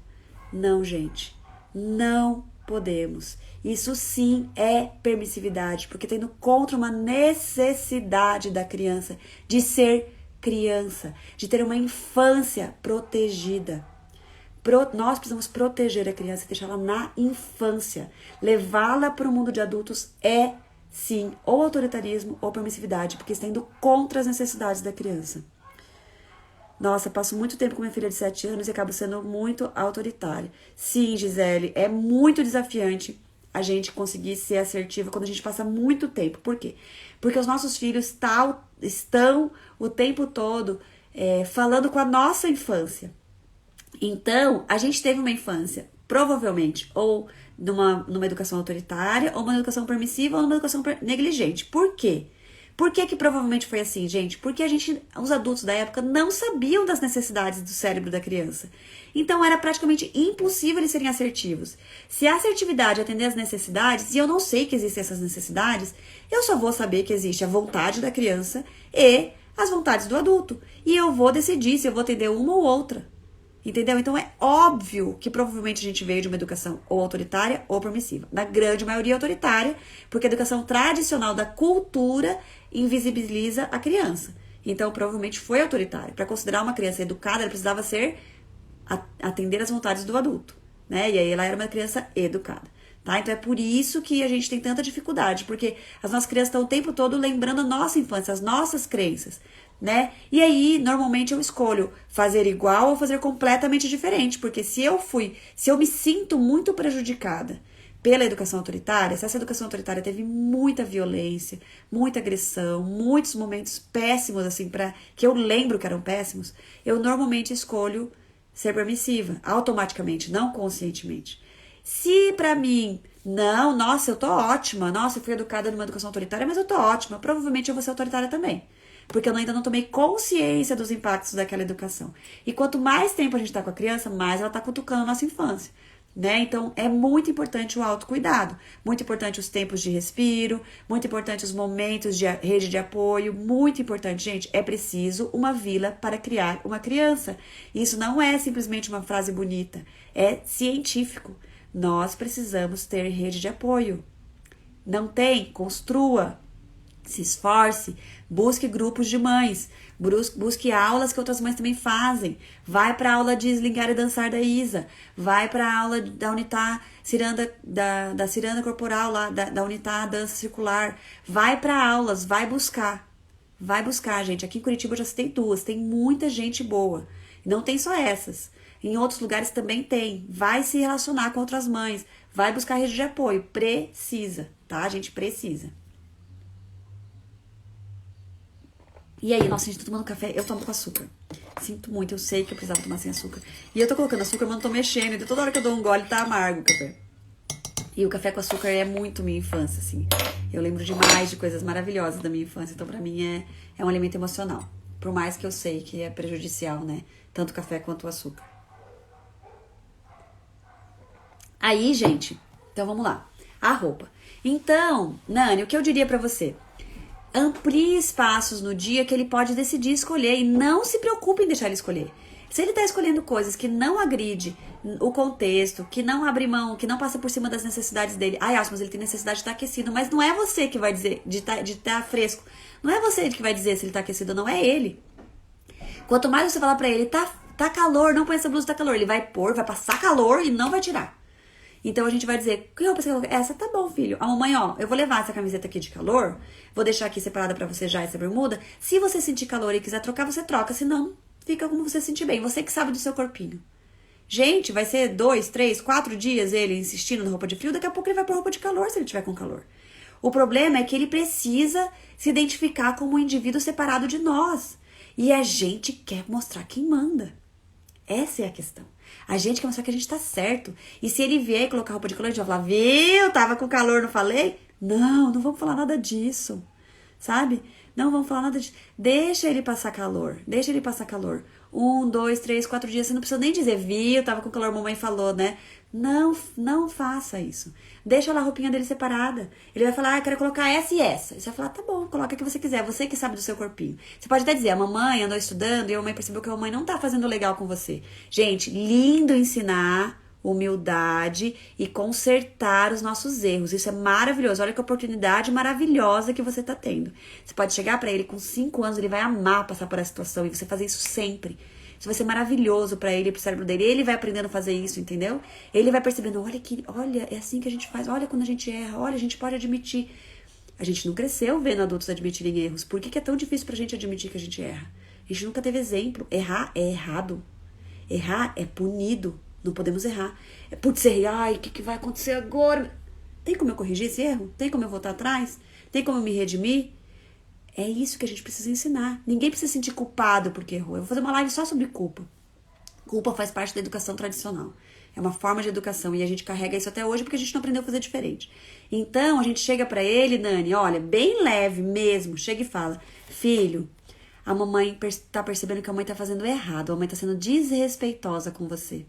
Não, gente. Não podemos. Isso sim é permissividade, porque tá indo contra uma necessidade da criança de ser criança, de ter uma infância protegida. Nós precisamos proteger a criança e deixá-la na infância. Levá-la para o mundo de adultos é sim, ou autoritarismo ou permissividade, porque está indo contra as necessidades da criança. Nossa, passo muito tempo com minha filha de 7 anos e acabo sendo muito autoritária. Sim, Gisele, é muito desafiante a gente conseguir ser assertiva quando a gente passa muito tempo. Por quê? Porque os nossos filhos estão o tempo todo falando com a nossa infância. Então, a gente teve uma infância, provavelmente, ou numa educação autoritária, ou uma educação permissiva, ou numa educação negligente. Por quê? Por que provavelmente foi assim, gente? Porque os adultos da época não sabiam das necessidades do cérebro da criança. Então era praticamente impossível eles serem assertivos. Se a assertividade é atender às necessidades, e eu não sei que existem essas necessidades, eu só vou saber que existe a vontade da criança e as vontades do adulto. E eu vou decidir se eu vou atender uma ou outra. Entendeu? Então é óbvio que provavelmente a gente veio de uma educação ou autoritária ou permissiva. Na grande maioria autoritária, porque a educação tradicional da cultura invisibiliza a criança. Então provavelmente foi autoritária. Para considerar uma criança educada, ela precisava atender às vontades do adulto, né? E aí ela era uma criança educada. Tá? Então é por isso que a gente tem tanta dificuldade, porque as nossas crianças estão o tempo todo lembrando a nossa infância, as nossas crenças, né? E aí, normalmente eu escolho fazer igual ou fazer completamente diferente, porque se eu me sinto muito prejudicada pela educação autoritária, se essa educação autoritária teve muita violência, muita agressão, muitos momentos péssimos, assim, que eu lembro que eram péssimos, eu normalmente escolho ser permissiva, automaticamente, não conscientemente. Se pra mim, não, nossa, eu tô ótima, nossa, eu fui educada numa educação autoritária, mas eu tô ótima, provavelmente eu vou ser autoritária também. Porque eu ainda não tomei consciência dos impactos daquela educação. E quanto mais tempo a gente tá com a criança, mais ela tá cutucando a nossa infância, né? Então, é muito importante o autocuidado, muito importante os tempos de respiro, muito importante os momentos de rede de apoio, muito importante, gente, é preciso uma vila para criar uma criança. Isso não é simplesmente uma frase bonita, é científico. Nós precisamos ter rede de apoio. Não tem? Construa. Se esforce, busque grupos de mães, busque aulas que outras mães também fazem. Vai para a aula de Slingar e Dançar da Isa, vai para a aula da Unitá Ciranda, da Ciranda Corporal, lá, da Unitá Dança Circular. Vai para aulas, vai buscar, gente. Aqui em Curitiba eu já citei 2, tem muita gente boa. Não tem só essas. Em outros lugares também tem. Vai se relacionar com outras mães, vai buscar rede de apoio. Precisa, tá? A gente precisa. E aí, nossa, gente, tô tomando café, eu tomo com açúcar. Sinto muito, eu sei que eu precisava tomar sem açúcar. E eu tô colocando açúcar, mas não tô mexendo. Então toda hora que eu dou um gole, tá amargo o café. E o café com açúcar é muito minha infância, assim. Eu lembro demais de coisas maravilhosas da minha infância. Então pra mim é um alimento emocional. Por mais que eu sei que é prejudicial, né? Tanto o café quanto o açúcar. Aí, gente, então vamos lá. A roupa. Então, Nani, o que eu diria pra você? Amplie espaços no dia que ele pode decidir escolher e não se preocupe em deixar ele escolher. Se ele está escolhendo coisas que não agride o contexto, que não abre mão, que não passa por cima das necessidades dele. Ai, mas ele tem necessidade de estar aquecido. Mas não é você que vai dizer, de estar fresco. Não é você que vai dizer se ele está aquecido ou não, é ele. Quanto mais você falar pra ele, tá calor, não põe essa blusa, tá calor. Ele vai pôr, vai passar calor e não vai tirar. Então a gente vai dizer, que roupa você coloca? Essa tá bom, filho. A mamãe, ó, eu vou levar essa camiseta aqui de calor, vou deixar aqui separada pra você já essa bermuda. Se você sentir calor e quiser trocar, você troca, senão fica como você sentir bem. Você que sabe do seu corpinho. Gente, vai ser 2, 3, 4 dias ele insistindo na roupa de frio, daqui a pouco ele vai pôr roupa de calor se ele tiver com calor. O problema é que ele precisa se identificar como um indivíduo separado de nós. E a gente quer mostrar quem manda. Essa é a questão. A gente quer mostrar que a gente tá certo. E se ele vier e colocar roupa de calor, a gente vai falar, viu? Tava com calor, não falei? Não vamos falar nada disso. Sabe? Não vamos falar nada disso. Deixa ele passar calor. 1, 2, 3, 4 dias. Você não precisa nem dizer, viu? Tava com calor, mamãe falou, né? Não faça isso. Deixa lá a roupinha dele separada. Ele vai falar, eu quero colocar essa e essa. E você vai falar, tá bom, coloca o que você quiser. Você que sabe do seu corpinho. Você pode até dizer, a mamãe andou estudando e a mamãe percebeu que a mamãe não tá fazendo legal com você. Gente, lindo ensinar humildade e consertar os nossos erros. Isso é maravilhoso. Olha que oportunidade maravilhosa que você tá tendo. Você pode chegar pra ele com 5 anos, ele vai amar passar por essa situação e você fazer isso sempre. Isso vai ser maravilhoso pra ele, pro cérebro dele. Ele vai aprendendo a fazer isso, entendeu? Ele vai percebendo, olha, é assim que a gente faz. Olha quando a gente erra. Olha, a gente pode admitir. A gente não cresceu vendo adultos admitirem erros. Por que é tão difícil pra gente admitir que a gente erra? A gente nunca teve exemplo. Errar é errado. Errar é punido. Não podemos errar. Putz, errei. Ai, o que vai acontecer agora? Tem como eu corrigir esse erro? Tem como eu voltar atrás? Tem como eu me redimir? É isso que a gente precisa ensinar. Ninguém precisa se sentir culpado porque errou. Eu vou fazer uma live só sobre culpa. Culpa faz parte da educação tradicional. É uma forma de educação e a gente carrega isso até hoje porque a gente não aprendeu a fazer diferente. Então, a gente chega pra ele, Nani, olha, bem leve mesmo, chega e fala: filho, a mamãe tá percebendo que a mãe tá fazendo errado, a mãe tá sendo desrespeitosa com você.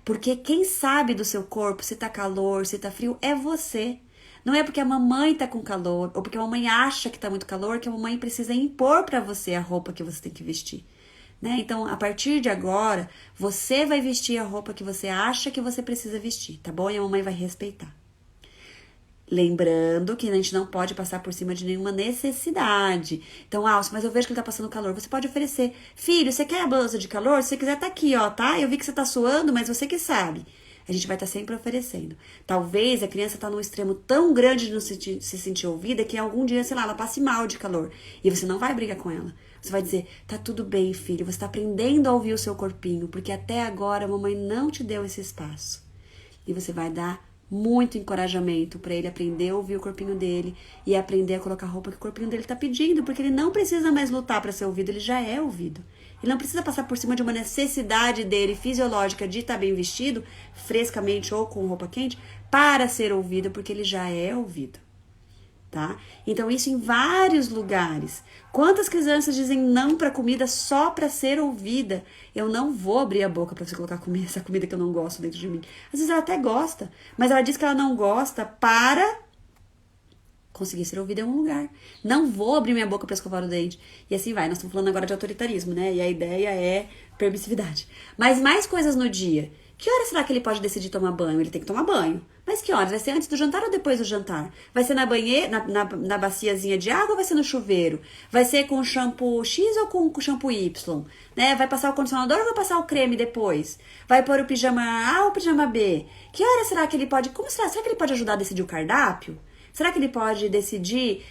Porque quem sabe do seu corpo, se tá calor, se tá frio, é você. Não é porque a mamãe tá com calor, ou porque a mamãe acha que tá muito calor, que a mamãe precisa impor pra você a roupa que você tem que vestir. Né? Então, a partir de agora, você vai vestir a roupa que você acha que você precisa vestir, tá bom? E a mamãe vai respeitar. Lembrando que a gente não pode passar por cima de nenhuma necessidade. Então, Alcio, mas eu vejo que ele tá passando calor. Você pode oferecer: filho, você quer a blusa de calor? Se você quiser, tá aqui, ó, tá? Eu vi que você tá suando, mas você que sabe. A gente vai estar sempre oferecendo. Talvez a criança tá num extremo tão grande de não se sentir ouvida que algum dia, sei lá, ela passe mal de calor. E você não vai brigar com ela. Você vai dizer: tá tudo bem, filho. Você tá aprendendo a ouvir o seu corpinho, porque até agora a mamãe não te deu esse espaço. E você vai dar muito encorajamento para ele aprender a ouvir o corpinho dele e aprender a colocar a roupa que o corpinho dele tá pedindo, porque ele não precisa mais lutar para ser ouvido, ele já é ouvido. Ele não precisa passar por cima de uma necessidade dele fisiológica de estar bem vestido, frescamente ou com roupa quente, para ser ouvido, porque ele já é ouvido. Tá? Então, isso em vários lugares. Quantas crianças dizem não para comida só para ser ouvida? Eu não vou abrir a boca para você colocar essa comida que eu não gosto dentro de mim. Às vezes ela até gosta, mas ela diz que ela não gosta para conseguir ser ouvida em um lugar. Não vou abrir minha boca para escovar o dente. E assim vai. Nós estamos falando agora de autoritarismo, né? E a ideia é permissividade. Mas mais coisas no dia. Que hora será que ele pode decidir tomar banho? Ele tem que tomar banho. Mas que horas? Vai ser antes do jantar ou depois do jantar? Vai ser na banheira, na baciazinha de água ou vai ser no chuveiro? Vai ser com shampoo X ou com shampoo Y? Né? Vai passar o condicionador ou vai passar o creme depois? Vai pôr o pijama A ou o pijama B? Que hora será que ele pode... Como será? Será que ele pode ajudar a decidir o cardápio? Será que ele pode decidir...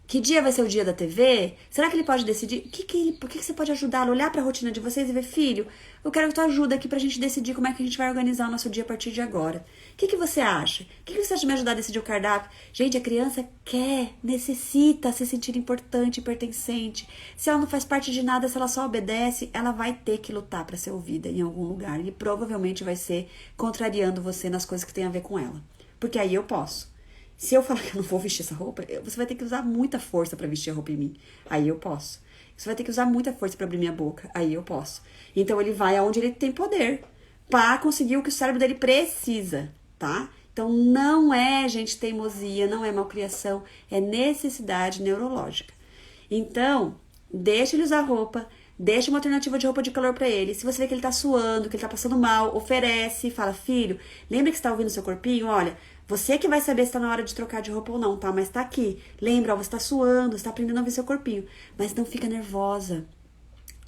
Que dia vai ser o dia da TV? Será que ele pode decidir? Por que você pode ajudá-lo? Olhar para a rotina de vocês e ver: filho, eu quero que tu ajuda aqui pra gente decidir como é que a gente vai organizar o nosso dia a partir de agora. O que você acha? O que você acha de me ajudar a decidir o cardápio? Gente, a criança quer, necessita se sentir importante e pertencente. Se ela não faz parte de nada, se ela só obedece, ela vai ter que lutar para ser ouvida em algum lugar. E provavelmente vai ser contrariando você nas coisas que tem a ver com ela. Porque aí eu posso. Se eu falar que eu não vou vestir essa roupa, você vai ter que usar muita força pra vestir a roupa em mim. Aí eu posso. Você vai ter que usar muita força pra abrir minha boca. Aí eu posso. Então ele vai aonde ele tem poder pra conseguir o que o cérebro dele precisa, tá? Então não é, gente, teimosia, não é malcriação, é necessidade neurológica. Então, deixa ele usar roupa, deixa uma alternativa de roupa de calor pra ele. Se você vê que ele tá suando, que ele tá passando mal, oferece, fala: filho, lembra que você tá ouvindo o seu corpinho? Olha, você que vai saber se tá na hora de trocar de roupa ou não, tá? Mas tá aqui. Lembra, ó, você tá suando, você tá aprendendo a ouvir seu corpinho. Mas não fica nervosa.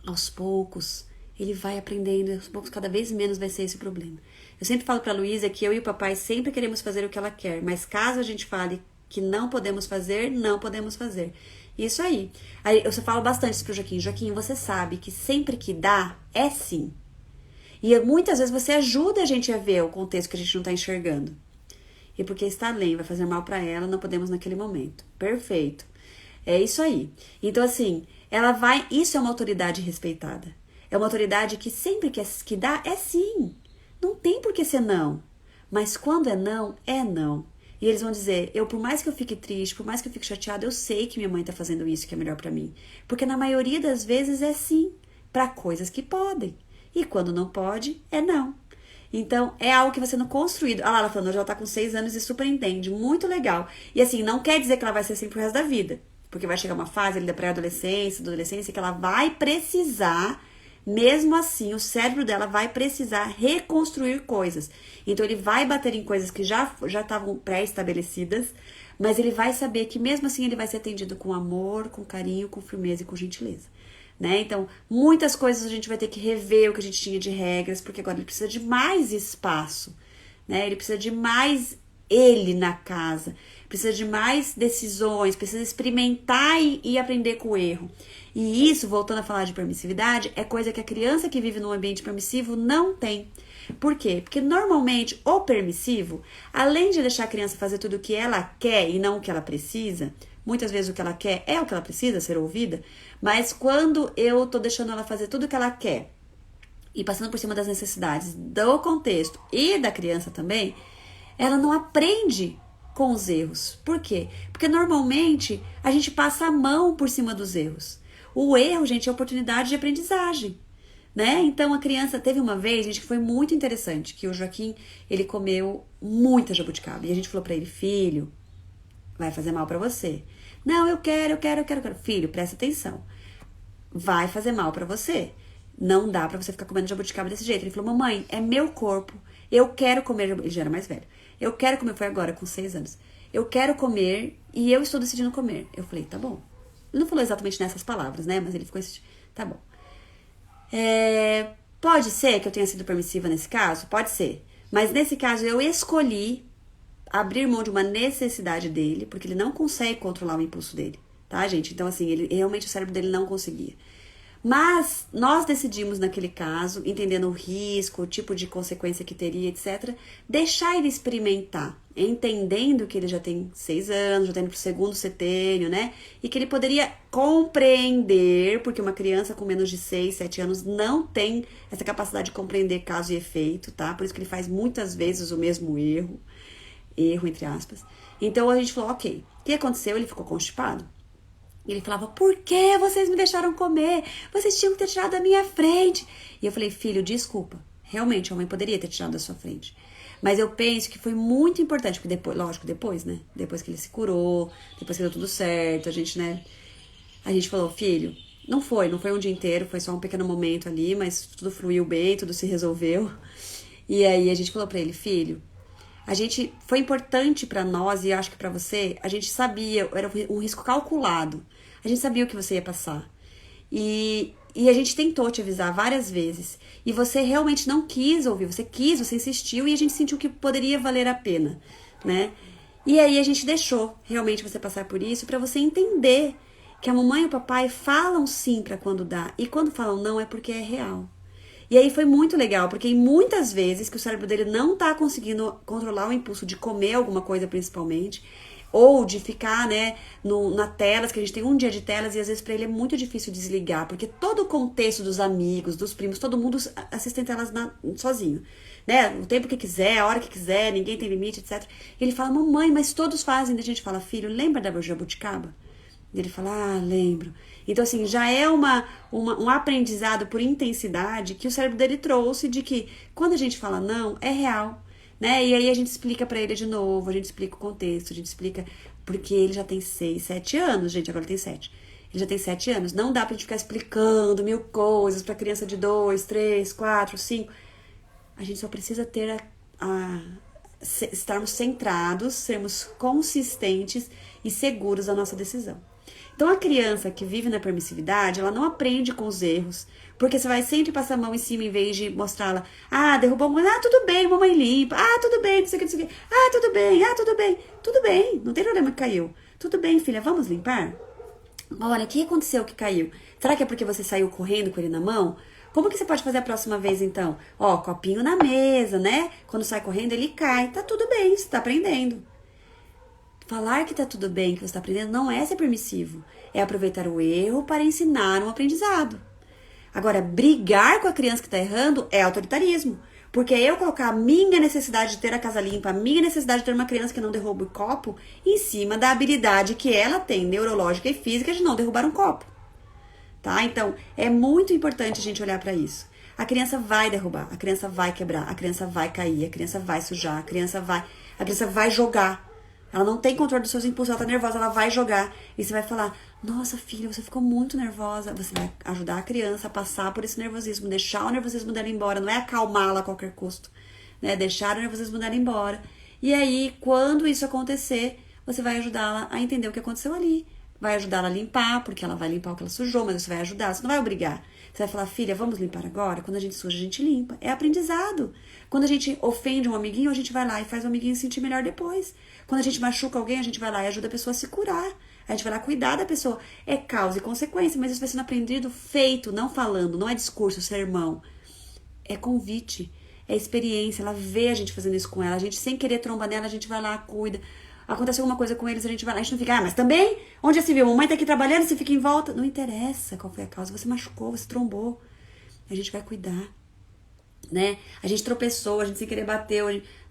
Aos poucos, ele vai aprendendo. Aos poucos, cada vez menos vai ser esse o problema. Eu sempre falo pra Luísa que eu e o papai sempre queremos fazer o que ela quer. Mas caso a gente fale que não podemos fazer, não podemos fazer. Isso aí. Aí eu só falo bastante isso pro Joaquim. Joaquim, você sabe que sempre que dá, é sim. E muitas vezes você ajuda a gente a ver o contexto que a gente não tá enxergando. E porque está além, vai fazer mal pra ela, não podemos naquele momento. Perfeito. É isso aí. Então, assim, ela vai... Isso é uma autoridade respeitada. É uma autoridade que sempre que dá, é sim. Não tem por que ser não. Mas quando é não, é não. E eles vão dizer: por mais que eu fique triste, por mais que eu fique chateada, eu sei que minha mãe tá fazendo isso que é melhor pra mim. Porque na maioria das vezes é sim. Pra coisas que podem. E quando não pode, é não. Então, é algo que vai sendo construído. Ah lá, ela falando, ela tá com 6 anos e super entende. Muito legal. E assim, não quer dizer que ela vai ser assim pro resto da vida. Porque vai chegar uma fase ali da pré-adolescência, da adolescência, que ela vai precisar, mesmo assim, o cérebro dela vai precisar reconstruir coisas. Então, ele vai bater em coisas que já estavam pré-estabelecidas, mas ele vai saber que mesmo assim ele vai ser atendido com amor, com carinho, com firmeza e com gentileza. Né? Então, muitas coisas a gente vai ter que rever o que a gente tinha de regras, porque agora ele precisa de mais espaço, né? Ele precisa de mais ele na casa. precisa de mais decisões, precisa experimentar e aprender com o erro. E isso, voltando a falar de permissividade, é coisa que a criança que vive num ambiente permissivo não tem. Por quê? Porque normalmente o permissivo, além de deixar a criança fazer tudo o que ela quer e não o que ela precisa, muitas vezes o que ela quer é o que ela precisa, ser ouvida, mas quando eu tô deixando ela fazer tudo o que ela quer e passando por cima das necessidades do contexto e da criança também, ela não aprende com os erros. Por quê? Porque normalmente a gente passa a mão por cima dos erros. O erro, gente, é oportunidade de aprendizagem, né? Então a criança teve uma vez, gente, que foi muito interessante, que o Joaquim, ele comeu muita jabuticaba e a gente falou pra ele: filho, vai fazer mal pra você. Não, eu quero. Filho, presta atenção. Vai fazer mal pra você. Não dá pra você ficar comendo jabuticaba desse jeito. Ele falou: mamãe, é meu corpo. Eu quero comer. Ele já era mais velho. Eu quero comer. Foi agora, com 6 anos. Eu quero comer e eu estou decidindo comer. Eu falei: tá bom. Ele não falou exatamente nessas palavras, né? Mas ele ficou assim: tá bom. Pode ser que eu tenha sido permissiva nesse caso? Pode ser. Mas nesse caso eu escolhi abrir mão de uma necessidade dele, porque ele não consegue controlar o impulso dele, tá, gente? Então, assim, ele realmente o cérebro dele não conseguia. Mas nós decidimos, naquele caso, entendendo o risco, o tipo de consequência que teria, etc., deixar ele experimentar, entendendo que ele já tem 6 anos, já está indo pro segundo setênio, né? E que ele poderia compreender, porque uma criança com menos de 6, 7 anos não tem essa capacidade de compreender causa e efeito, tá? Por isso que ele faz muitas vezes o mesmo erro, entre aspas. Então a gente falou: ok, o que aconteceu? Ele ficou constipado. Ele falava: por que vocês me deixaram comer? Vocês tinham que ter tirado da minha frente. E eu falei: filho, desculpa. Realmente, a mãe poderia ter tirado da sua frente. Mas eu penso que foi muito importante, porque depois, lógico, depois, né? Depois que ele se curou, depois que deu tudo certo, a gente, né? A gente falou: filho, não foi um dia inteiro, foi só um pequeno momento ali, mas tudo fluiu bem, tudo se resolveu. E aí a gente falou pra ele: filho, foi importante pra nós, e acho que pra você, a gente sabia, era um risco calculado. A gente sabia o que você ia passar. E a gente tentou te avisar várias vezes. E você realmente não quis ouvir, você insistiu, e a gente sentiu que poderia valer a pena, né? E aí a gente deixou realmente você passar por isso, pra você entender que a mamãe e o papai falam sim pra quando dá, e quando falam não é porque é real. E aí foi muito legal, porque muitas vezes que o cérebro dele não tá conseguindo controlar o impulso de comer alguma coisa, principalmente, ou de ficar, né, na telas, que a gente tem um dia de telas, e às vezes pra ele é muito difícil desligar, porque todo o contexto dos amigos, dos primos, todo mundo assiste telas sozinho, né, o tempo que quiser, a hora que quiser, ninguém tem limite, etc. E ele fala: mamãe, mas todos fazem. E a gente fala: filho, lembra da jabuticaba? E ele fala: ah, lembro. Então, assim, já é um aprendizado por intensidade que o cérebro dele trouxe, de que quando a gente fala não, é real, né? E aí a gente explica pra ele de novo, a gente explica o contexto, a gente explica, porque ele já tem 6, 7 anos, gente, agora ele tem 7. Ele já tem 7 anos, não dá pra gente ficar explicando 1000 coisas pra criança de 2, 3, 4, 5. A gente só precisa ter estarmos centrados, sermos consistentes e seguros da nossa decisão. Então, a criança que vive na permissividade, ela não aprende com os erros, porque você vai sempre passar a mão em cima em vez de mostrá-la: ah, derrubou uma, ah, tudo bem, mamãe limpa, ah, tudo bem, não sei o que, não sei o que, ah, tudo bem, não tem problema que caiu. Tudo bem, filha, vamos limpar? Olha, o que aconteceu que caiu? Será que é porque você saiu correndo com ele na mão? Como que você pode fazer a próxima vez, então? Ó, copinho na mesa, né? Quando sai correndo, ele cai. Tá tudo bem, você tá aprendendo. Falar que tá tudo bem, que você tá aprendendo, não é ser permissivo. É aproveitar o erro para ensinar um aprendizado. Agora, brigar com a criança que tá errando é autoritarismo. Porque é eu colocar a minha necessidade de ter a casa limpa, a minha necessidade de ter uma criança que não derruba o copo, em cima da habilidade que ela tem, neurológica e física, de não derrubar um copo. Tá? Então, é muito importante a gente olhar para isso. A criança vai derrubar, a criança vai quebrar, a criança vai cair, a criança vai sujar, a criança vai jogar. Ela não tem controle dos seus impulsos, ela tá nervosa, ela vai jogar. E você vai falar: nossa, filha, você ficou muito nervosa. Você vai ajudar a criança a passar por esse nervosismo, deixar o nervosismo dela embora, não é acalmá-la a qualquer custo, né? Deixar o nervosismo dela embora. E aí, quando isso acontecer, você vai ajudá-la a entender o que aconteceu ali. Vai ajudá-la a limpar, porque ela vai limpar o que ela sujou, mas você vai ajudar, você não vai obrigar. Você vai falar, filha, vamos limpar agora? Quando a gente suja, a gente limpa. É aprendizado. Quando a gente ofende um amiguinho, a gente vai lá e faz o amiguinho se sentir melhor depois. Quando a gente machuca alguém, a gente vai lá e ajuda a pessoa a se curar. A gente vai lá cuidar da pessoa. É causa e consequência, mas isso vai sendo aprendido feito, não falando. Não é discurso, sermão. É convite, é experiência. Ela vê a gente fazendo isso com ela. A gente, sem querer tromba nela, a gente vai lá, cuida. Acontece alguma coisa com eles, a gente vai lá. A gente não fica, mas também? Onde já se viu? Mamãe tá aqui trabalhando, você fica em volta. Não interessa qual foi a causa. Você machucou, você trombou. A gente vai cuidar, né? A gente tropeçou, a gente sem querer bateu.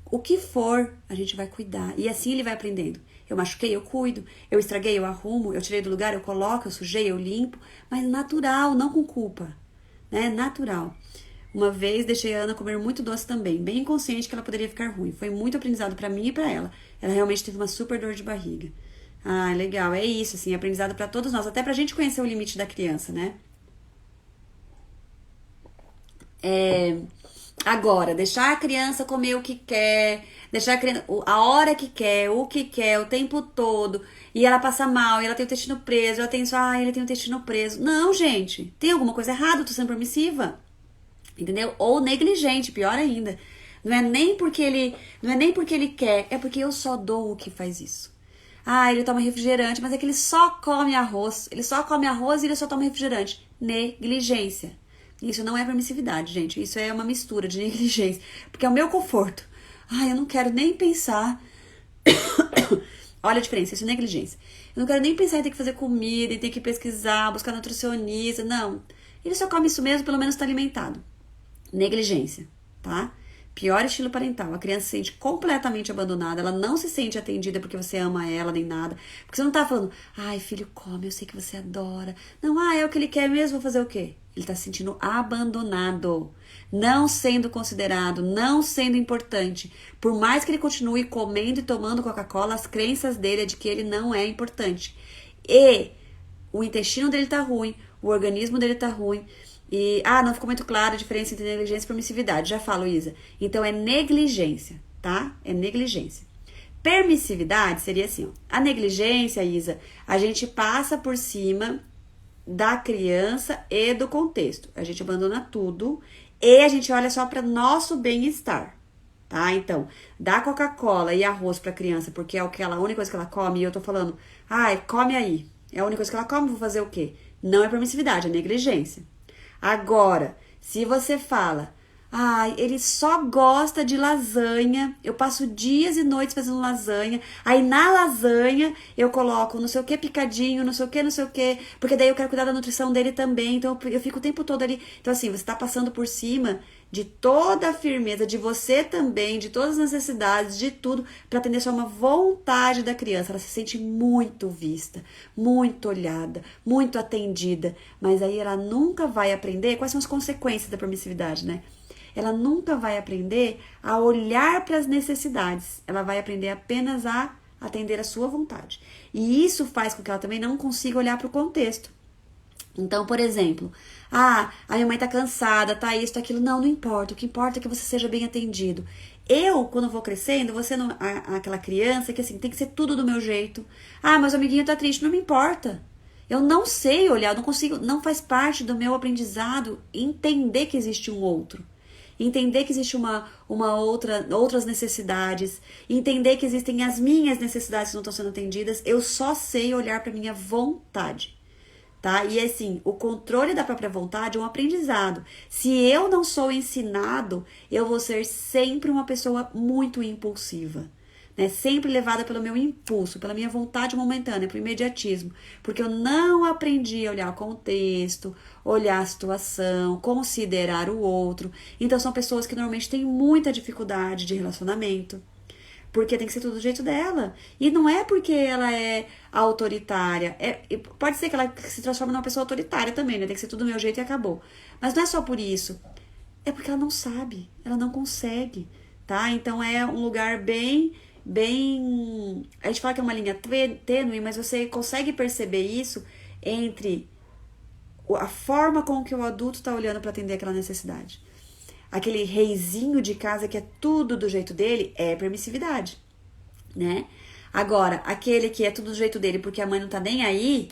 O que for, a gente vai cuidar. E assim ele vai aprendendo. Eu machuquei, eu cuido. Eu estraguei, eu arrumo. Eu tirei do lugar, eu coloco. Eu sujei, eu limpo. Mas natural, não com culpa, né? Natural. Uma vez deixei a Ana comer muito doce também, bem inconsciente que ela poderia ficar ruim. Foi muito aprendizado pra mim e pra ela. Ela realmente teve uma super dor de barriga. Ah, legal. É isso, assim, aprendizado pra todos nós. Até pra gente conhecer o limite da criança, né? Agora, deixar a criança comer o que quer, deixar a criança a hora que quer, o que quer, o tempo todo, e ela passa mal, e ela tem o intestino preso, ela tem isso, ele tem o intestino preso. Não, gente, tem alguma coisa errada, eu tô sendo permissiva. Entendeu? Ou negligente, pior ainda. Não é nem porque ele quer, é porque eu só dou o que faz isso. Ah, ele toma refrigerante, mas é que ele só come arroz. Ele só come arroz e ele só toma refrigerante. Negligência. Isso não é permissividade, gente. Isso é uma mistura de negligência. Porque é o meu conforto. Ah, eu não quero nem pensar. Olha a diferença, isso é negligência. Eu não quero nem pensar em ter que fazer comida, em ter que pesquisar, buscar nutricionista. Não. Ele só come isso mesmo, pelo menos está alimentado. Negligência, tá? Pior estilo parental. A criança se sente completamente abandonada, ela não se sente atendida porque você ama ela nem nada. Porque você não tá falando, ai, filho, come, eu sei que você adora. Não, é o que ele quer mesmo, vou fazer o quê? Ele tá se sentindo abandonado, não sendo considerado, não sendo importante. Por mais que ele continue comendo e tomando Coca-Cola, as crenças dele é de que ele não é importante. E o intestino dele tá ruim, o organismo dele tá ruim. E, não ficou muito clara a diferença entre negligência e permissividade. Já falo, Isa. Então, é negligência, tá? É negligência. Permissividade seria assim, ó. A negligência, Isa, a gente passa por cima da criança e do contexto. A gente abandona tudo e a gente olha só para nosso bem-estar, tá? Então, dá Coca-Cola e arroz pra criança porque é a única coisa que ela come e eu tô falando, come aí. É a única coisa que ela come, vou fazer o quê? Não é permissividade, é negligência. Agora, se você fala, ele só gosta de lasanha, eu passo dias e noites fazendo lasanha, aí na lasanha eu coloco não sei o que picadinho, não sei o que, porque daí eu quero cuidar da nutrição dele também, então eu fico o tempo todo ali. Então assim, você tá passando por cima de toda a firmeza, de você também, de todas as necessidades, de tudo, para atender só uma vontade da criança. Ela se sente muito vista, muito olhada, muito atendida, mas aí ela nunca vai aprender quais são as consequências da permissividade, né? Ela nunca vai aprender a olhar para as necessidades, ela vai aprender apenas a atender a sua vontade. E isso faz com que ela também não consiga olhar para o contexto. Então, por exemplo, a minha mãe tá cansada, tá isso, tá aquilo. Não importa. O que importa é que você seja bem atendido. Eu, quando vou crescendo, vou sendo aquela criança que assim, tem que ser tudo do meu jeito. Mas o amiguinho tá triste, não me importa. Eu não sei olhar, eu não consigo, não faz parte do meu aprendizado entender que existe um outro. Entender que existe outras necessidades, entender que existem as minhas necessidades que não estão sendo atendidas. Eu só sei olhar para minha vontade. Tá? E assim, o controle da própria vontade é um aprendizado. Se eu não sou ensinado, eu vou ser sempre uma pessoa muito impulsiva, né? Sempre levada pelo meu impulso, pela minha vontade momentânea, pelo imediatismo, porque eu não aprendi a olhar o contexto, olhar a situação, considerar o outro. Então são pessoas que normalmente têm muita dificuldade de relacionamento, porque tem que ser tudo do jeito dela. E não é porque ela é autoritária. Pode ser que ela se transforme numa pessoa autoritária também, né? Tem que ser tudo do meu jeito e acabou. Mas não é só por isso. É porque ela não sabe. Ela não consegue, tá? Então é um lugar bem... A gente fala que é uma linha tênue, mas você consegue perceber isso entre a forma com que o adulto tá olhando para atender aquela necessidade. Aquele reizinho de casa que é tudo do jeito dele é permissividade, né? Agora, aquele que é tudo do jeito dele porque a mãe não tá nem aí,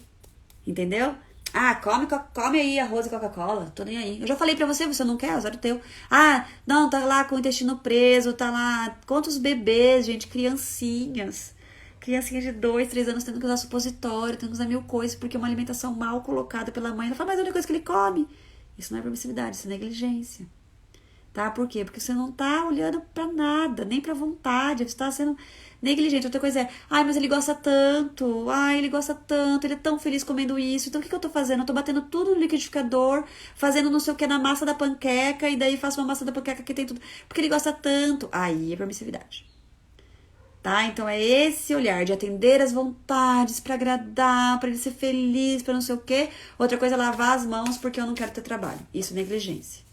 entendeu? Ah, come aí arroz e Coca-Cola, tô nem aí. Eu já falei pra você, você não quer, azar o teu. Ah, não, tá lá com o intestino preso, tá lá. Quantos bebês, gente, criancinhas. Criancinha de 2, 3 anos tendo que usar supositório, tendo que usar mil coisas, porque uma alimentação mal colocada pela mãe. Ela fala, mas a única coisa que ele come. Isso não é permissividade, isso é negligência. Tá? Por quê? Porque você não tá olhando pra nada, nem pra vontade, você tá sendo negligente. Outra coisa é, ai, mas ele gosta tanto, ai, ele gosta tanto, ele é tão feliz comendo isso, então o que eu tô fazendo? Eu tô batendo tudo no liquidificador, fazendo não sei o que na massa da panqueca, e daí faço uma massa da panqueca que tem tudo, porque ele gosta tanto. Aí é permissividade. Tá? Então é esse olhar de atender as vontades pra agradar, pra ele ser feliz, pra não sei o quê. Outra coisa é lavar as mãos porque eu não quero ter trabalho. Isso é negligência.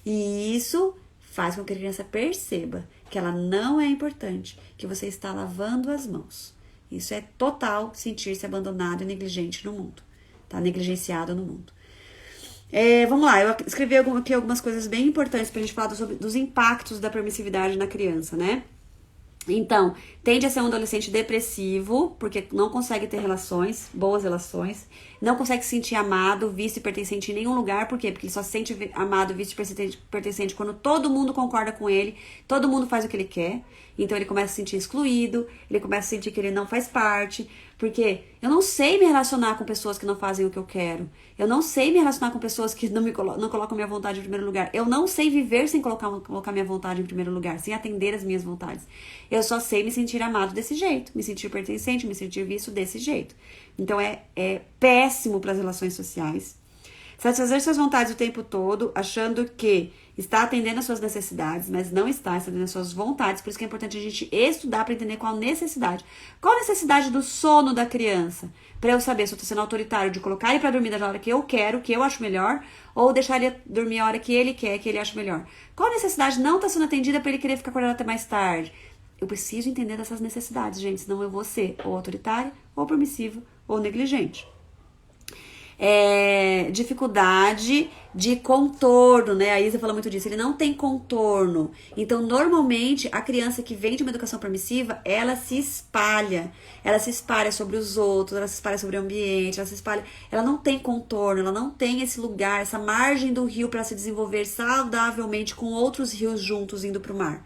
E isso faz com que a criança perceba que ela não é importante, que você está lavando as mãos. Isso é total sentir-se abandonado e negligente no mundo, tá? Negligenciado no mundo. Vamos lá, eu escrevi aqui algumas coisas bem importantes pra gente falar dos impactos da permissividade na criança, né? Então, tende a ser um adolescente depressivo, porque não consegue ter relações, boas relações, não consegue se sentir amado, visto e pertencente em nenhum lugar, por quê? Porque ele só se sente amado, visto e pertencente quando todo mundo concorda com ele, todo mundo faz o que ele quer, então ele começa a se sentir excluído, ele começa a sentir que ele não faz parte, porque eu não sei me relacionar com pessoas que não fazem o que eu quero, eu não sei me relacionar com pessoas que não colocam minha vontade em primeiro lugar, eu não sei viver sem colocar minha vontade em primeiro lugar, sem atender as minhas vontades. Eu só sei me sentir amado desse jeito, me sentir pertencente, me sentir visto desse jeito. Então é péssimo para as relações sociais. Satisfazer suas vontades o tempo todo, achando que está atendendo às suas necessidades, mas não está atendendo às suas vontades. Por isso que é importante a gente estudar para entender qual necessidade. Qual a necessidade do sono da criança? Para eu saber se eu estou sendo autoritário de colocar ele para dormir da hora que eu quero, que eu acho melhor, ou deixar ele dormir a hora que ele quer, que ele acha melhor. Qual necessidade não está sendo atendida para ele querer ficar acordado até mais tarde? Eu preciso entender dessas necessidades, gente, senão eu vou ser ou autoritária, ou permissiva, ou negligente. Dificuldade de contorno, né? A Isa fala muito disso, ele não tem contorno. Então, normalmente, a criança que vem de uma educação permissiva, ela se espalha sobre os outros, ela se espalha sobre o ambiente, ela não tem contorno, ela não tem esse lugar, essa margem do rio para se desenvolver saudavelmente com outros rios juntos indo para o mar.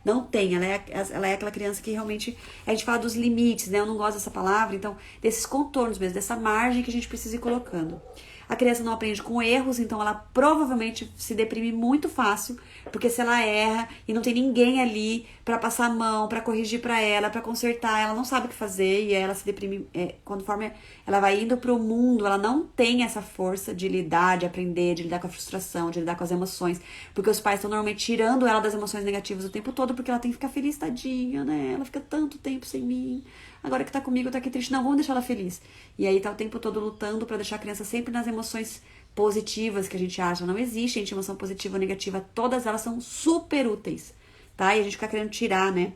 Não tem, ela é aquela criança que realmente, a gente fala dos limites, né? Eu não gosto dessa palavra, então, desses contornos mesmo, dessa margem que a gente precisa ir colocando. A criança não aprende com erros, então ela provavelmente se deprime muito fácil, porque se ela erra e não tem ninguém ali pra passar a mão, pra corrigir pra ela, pra consertar, ela não sabe o que fazer e ela se deprime, conforme ela vai indo pro mundo, ela não tem essa força de lidar, de aprender, de lidar com a frustração, de lidar com as emoções, porque os pais estão normalmente tirando ela das emoções negativas o tempo todo, porque ela tem que ficar feliz, tadinha, né? Ela fica tanto tempo sem mim. Agora que tá comigo, tá aqui triste. Não, vamos deixar ela feliz. E aí tá o tempo todo lutando pra deixar a criança sempre nas emoções positivas que a gente acha. Não existe, gente, emoção positiva ou negativa. Todas elas são super úteis, tá? E a gente fica querendo tirar, né?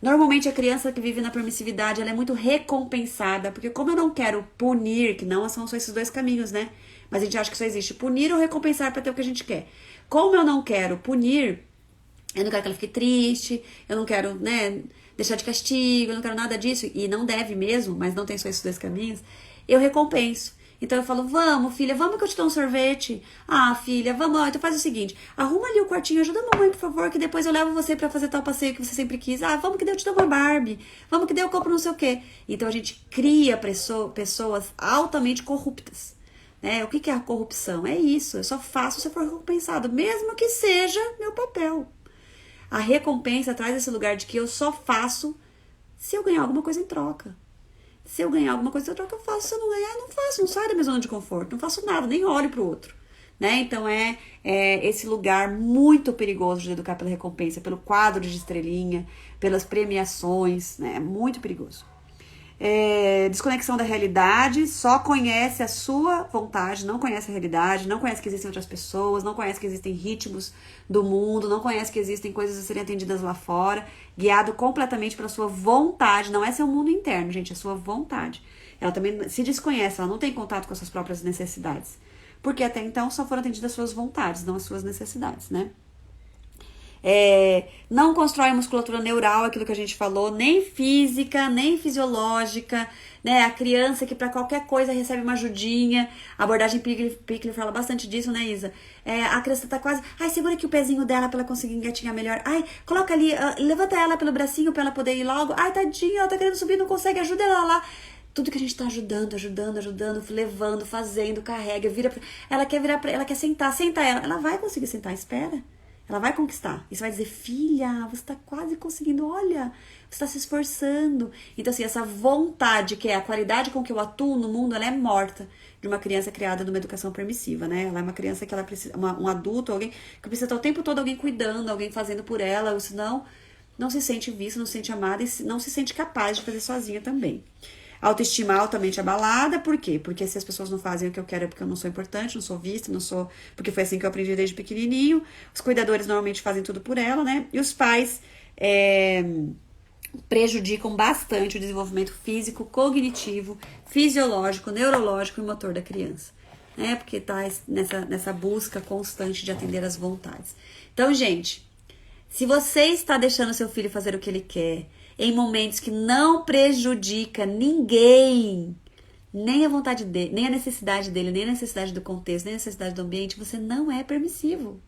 Normalmente a criança que vive na permissividade, ela é muito recompensada. Porque como eu não quero punir, que não são só esses dois caminhos, né? Mas a gente acha que só existe punir ou recompensar pra ter o que a gente quer. Como eu não quero punir, eu não quero que ela fique triste, eu não quero, né, deixar de castigo, eu não quero nada disso, e não deve mesmo, mas não tem só esses dois caminhos, eu recompenso. Então eu falo, vamos filha, vamos que eu te dou um sorvete. Ah filha, vamos lá, então faz o seguinte, arruma ali o quartinho, ajuda a mamãe por favor, que depois eu levo você pra fazer tal passeio que você sempre quis. Ah, vamos que daí eu te dou uma Barbie, vamos que daí eu compro não sei o quê. Então a gente cria pessoas altamente corruptas. O que é a corrupção? É isso, eu só faço se eu for recompensado, mesmo que seja meu papel. A recompensa traz esse lugar de que eu só faço se eu ganhar alguma coisa em troca. Se eu ganhar alguma coisa em troca, eu faço. Se eu não ganhar, não faço. Não saio da minha zona de conforto. Não faço nada, nem olho pro outro. Né? Então é esse lugar muito perigoso de educar pela recompensa, pelo quadro de estrelinha, pelas premiações. Né? É muito perigoso. Desconexão da realidade, só conhece a sua vontade, não conhece a realidade, não conhece que existem outras pessoas, não conhece que existem ritmos do mundo, não conhece que existem coisas a serem atendidas lá fora, guiado completamente pela sua vontade, não é seu mundo interno, gente, é sua vontade. Ela também se desconhece, ela não tem contato com as suas próprias necessidades, porque até então só foram atendidas as suas vontades, não as suas necessidades, né? não constrói musculatura neural, aquilo que a gente falou, nem física, nem fisiológica, né? A criança que para qualquer coisa recebe uma ajudinha. A abordagem Pickler fala bastante disso, né, Isa? A criança tá quase, ai, segura aqui o pezinho dela pra ela conseguir engatinhar melhor. Ai, coloca ali, levanta ela pelo bracinho pra ela poder ir logo. Ai, tadinha, ela tá querendo subir, não consegue, ajuda ela lá. Tudo que a gente tá ajudando, levando, fazendo, carrega, vira pra... ela quer sentar, senta ela. Ela vai conseguir sentar, espera. Ela vai conquistar. E você vai dizer, filha, você tá quase conseguindo, olha, você tá se esforçando. Então, assim, essa vontade, que é a qualidade com que eu atuo no mundo, ela é morta de uma criança criada numa educação permissiva, né? Ela é uma criança que ela precisa, um adulto, alguém que precisa estar o tempo todo alguém cuidando, alguém fazendo por ela, ou senão não se sente vista, não se sente amada e não se sente capaz de fazer sozinha também. Autoestima altamente abalada, por quê? Porque se as pessoas não fazem o que eu quero é porque eu não sou importante, não sou vista, não sou... Porque foi assim que eu aprendi desde pequenininho. Os cuidadores normalmente fazem tudo por ela, né? E os pais prejudicam bastante o desenvolvimento físico, cognitivo, fisiológico, neurológico e motor da criança, né? Porque tá nessa busca constante de atender às vontades. Então, gente, se você está deixando seu filho fazer o que ele quer, em momentos que não prejudica ninguém, nem a vontade dele, nem a necessidade dele, nem a necessidade do contexto, nem a necessidade do ambiente, você não é permissivo.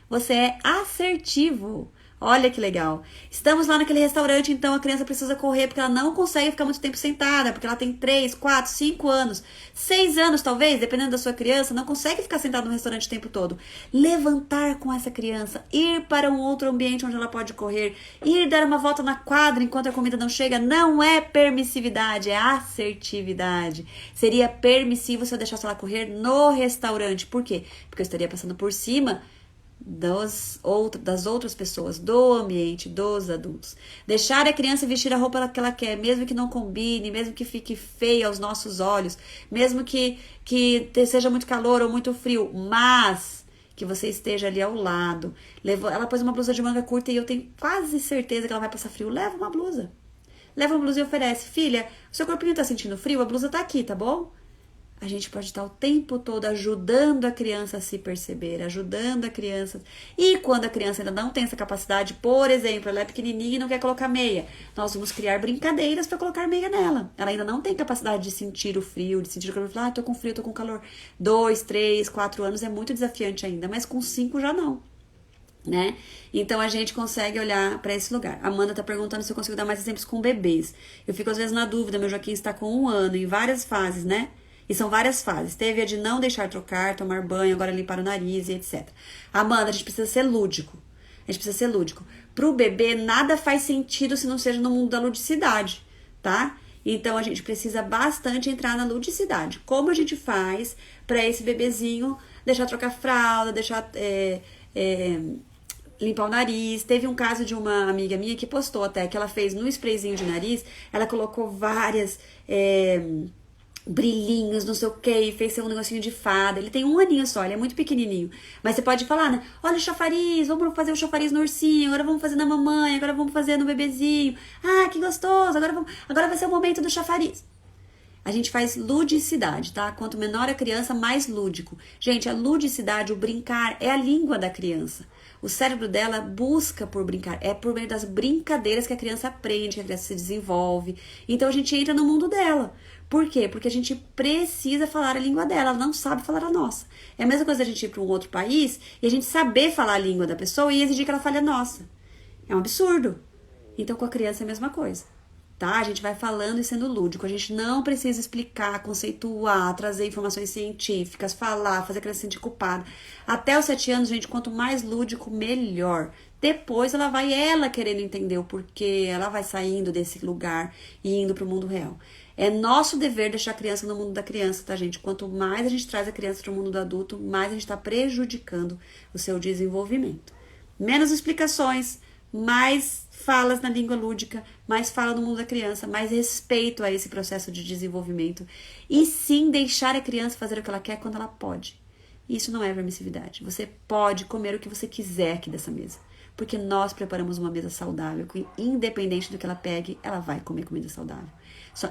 Você é assertivo. Olha que legal. Estamos lá naquele restaurante, então a criança precisa correr porque ela não consegue ficar muito tempo sentada, porque ela tem 3, 4, 5 anos, 6 anos talvez, dependendo da sua criança, não consegue ficar sentada no restaurante o tempo todo. Levantar com essa criança, ir para um outro ambiente onde ela pode correr, ir dar uma volta na quadra enquanto a comida não chega, não é permissividade, é assertividade. Seria permissivo se eu deixasse ela correr no restaurante. Por quê? Porque eu estaria passando por cima das outras pessoas, do ambiente, dos adultos. Deixar a criança vestir a roupa que ela quer, mesmo que não combine, mesmo que fique feia aos nossos olhos, mesmo que seja muito calor ou muito frio, mas que você esteja ali ao lado. Ela pôs uma blusa de manga curta e eu tenho quase certeza que ela vai passar frio. Leva uma blusa. Leva uma blusa e oferece. Filha, o seu corpinho tá sentindo frio? A blusa tá aqui, tá bom? A gente pode estar o tempo todo ajudando a criança a se perceber, ajudando a criança. E quando a criança ainda não tem essa capacidade, por exemplo, ela é pequenininha e não quer colocar meia, nós vamos criar brincadeiras para colocar meia nela. Ela ainda não tem capacidade de sentir o frio, de sentir o calor. Tô com frio, tô com calor. 2, 3, 4 anos é muito desafiante ainda, mas com 5 já não. Né? Então a gente consegue olhar para esse lugar. A Amanda tá perguntando se eu consigo dar mais exemplos com bebês. Eu fico às vezes na dúvida, meu Joaquim está com 1 ano, em várias fases, né? E são várias fases. Teve a de não deixar trocar, tomar banho, agora limpar o nariz e etc. Amanda, a gente precisa ser lúdico. A gente precisa ser lúdico. Pro bebê, nada faz sentido se não seja no mundo da ludicidade, tá? Então, a gente precisa bastante entrar na ludicidade. Como a gente faz para esse bebezinho deixar trocar fralda, deixar limpar o nariz. Teve um caso de uma amiga minha que postou até que ela fez no sprayzinho de nariz, ela colocou várias... brilhinhos, não sei o que, e fez ser um negocinho de fada. Ele tem 1 aninho só, ele é muito pequenininho. Mas você pode falar, né? Olha o chafariz, vamos fazer o chafariz no ursinho, agora vamos fazer na mamãe, agora vamos fazer no bebezinho. Ah, que gostoso, agora vai ser o momento do chafariz. A gente faz ludicidade, tá? Quanto menor a criança, mais lúdico. Gente, a ludicidade, o brincar, é a língua da criança. O cérebro dela busca por brincar. É por meio das brincadeiras que a criança aprende, que a criança se desenvolve. Então, a gente entra no mundo dela. Por quê? Porque a gente precisa falar a língua dela. Ela não sabe falar a nossa. É a mesma coisa a gente ir para um outro país e a gente saber falar a língua da pessoa e exigir que ela fale a nossa. É um absurdo. Então, com a criança é a mesma coisa. Tá? A gente vai falando e sendo lúdico. A gente não precisa explicar, conceituar, trazer informações científicas, falar, fazer a criança se sentir culpada. Até os 7 anos, gente, quanto mais lúdico, melhor. Depois ela vai querendo entender o porquê, ela vai saindo desse lugar e indo para o mundo real. É nosso dever deixar a criança no mundo da criança, tá, gente? Quanto mais a gente traz a criança para o mundo do adulto, mais a gente está prejudicando o seu desenvolvimento. Menos explicações, mais falas na língua lúdica, mais fala no mundo da criança, mais respeito a esse processo de desenvolvimento. E sim deixar a criança fazer o que ela quer quando ela pode. Isso não é permissividade. Você pode comer o que você quiser aqui dessa mesa. Porque nós preparamos uma mesa saudável, que independente do que ela pegue, ela vai comer comida saudável.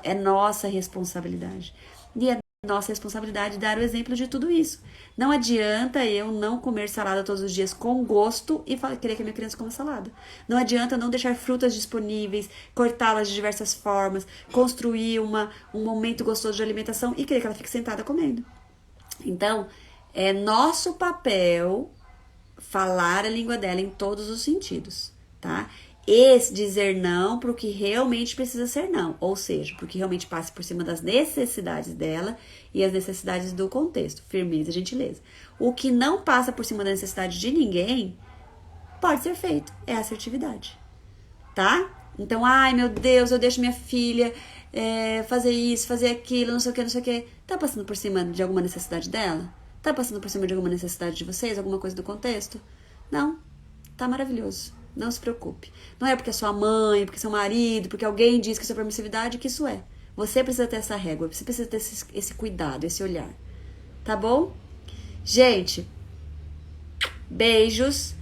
É nossa responsabilidade. E é nossa responsabilidade dar o exemplo de tudo isso. Não adianta eu não comer salada todos os dias com gosto e querer que a minha criança coma salada. Não adianta não deixar frutas disponíveis, cortá-las de diversas formas, construir um momento gostoso de alimentação e querer que ela fique sentada comendo. Então, é nosso papel falar a língua dela em todos os sentidos, tá? E dizer não para o que realmente precisa ser não, ou seja, para o que realmente passe por cima das necessidades dela e as necessidades do contexto, firmeza e gentileza. O que não passa por cima da necessidade de ninguém pode ser feito, é assertividade, tá? Então, ai meu Deus, eu deixo minha filha fazer isso, fazer aquilo, não sei o que, não sei o que. Tá passando por cima de alguma necessidade dela? Tá passando por cima de alguma necessidade de vocês, alguma coisa do contexto? Não, tá maravilhoso. Não se preocupe. Não é porque é sua mãe, porque é seu marido, porque alguém diz que isso é permissividade que isso é. Você precisa ter essa régua, você precisa ter esse cuidado, esse olhar. Tá bom? Gente, beijos.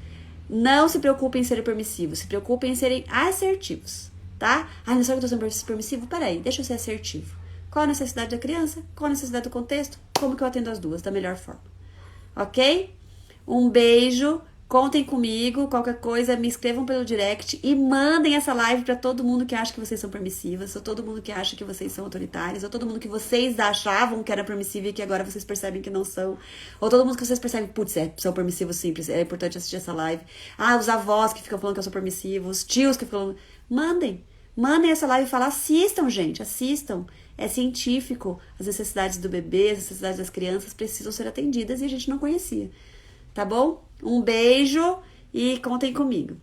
Não se preocupem em serem permissivos, se preocupem em serem assertivos, tá? Ah, não sabe que eu tô sendo permissivo? Peraí, deixa eu ser assertivo. Qual a necessidade da criança? Qual a necessidade do contexto? Como que eu atendo as duas da melhor forma? Ok? Um beijo. Contem comigo, qualquer coisa, me escrevam pelo direct e mandem essa live para todo mundo que acha que vocês são permissivas, ou todo mundo que acha que vocês são autoritários, ou todo mundo que vocês achavam que era permissivo e que agora vocês percebem que não são, ou todo mundo que vocês percebem, putz, são permissivos simples, é importante assistir essa live. Ah, os avós que ficam falando que eu sou permissivo, os tios que ficam falando... Mandem essa live e falar, assistam, gente, assistam. É científico, as necessidades do bebê, as necessidades das crianças precisam ser atendidas e a gente não conhecia. Tá bom? Um beijo e contem comigo.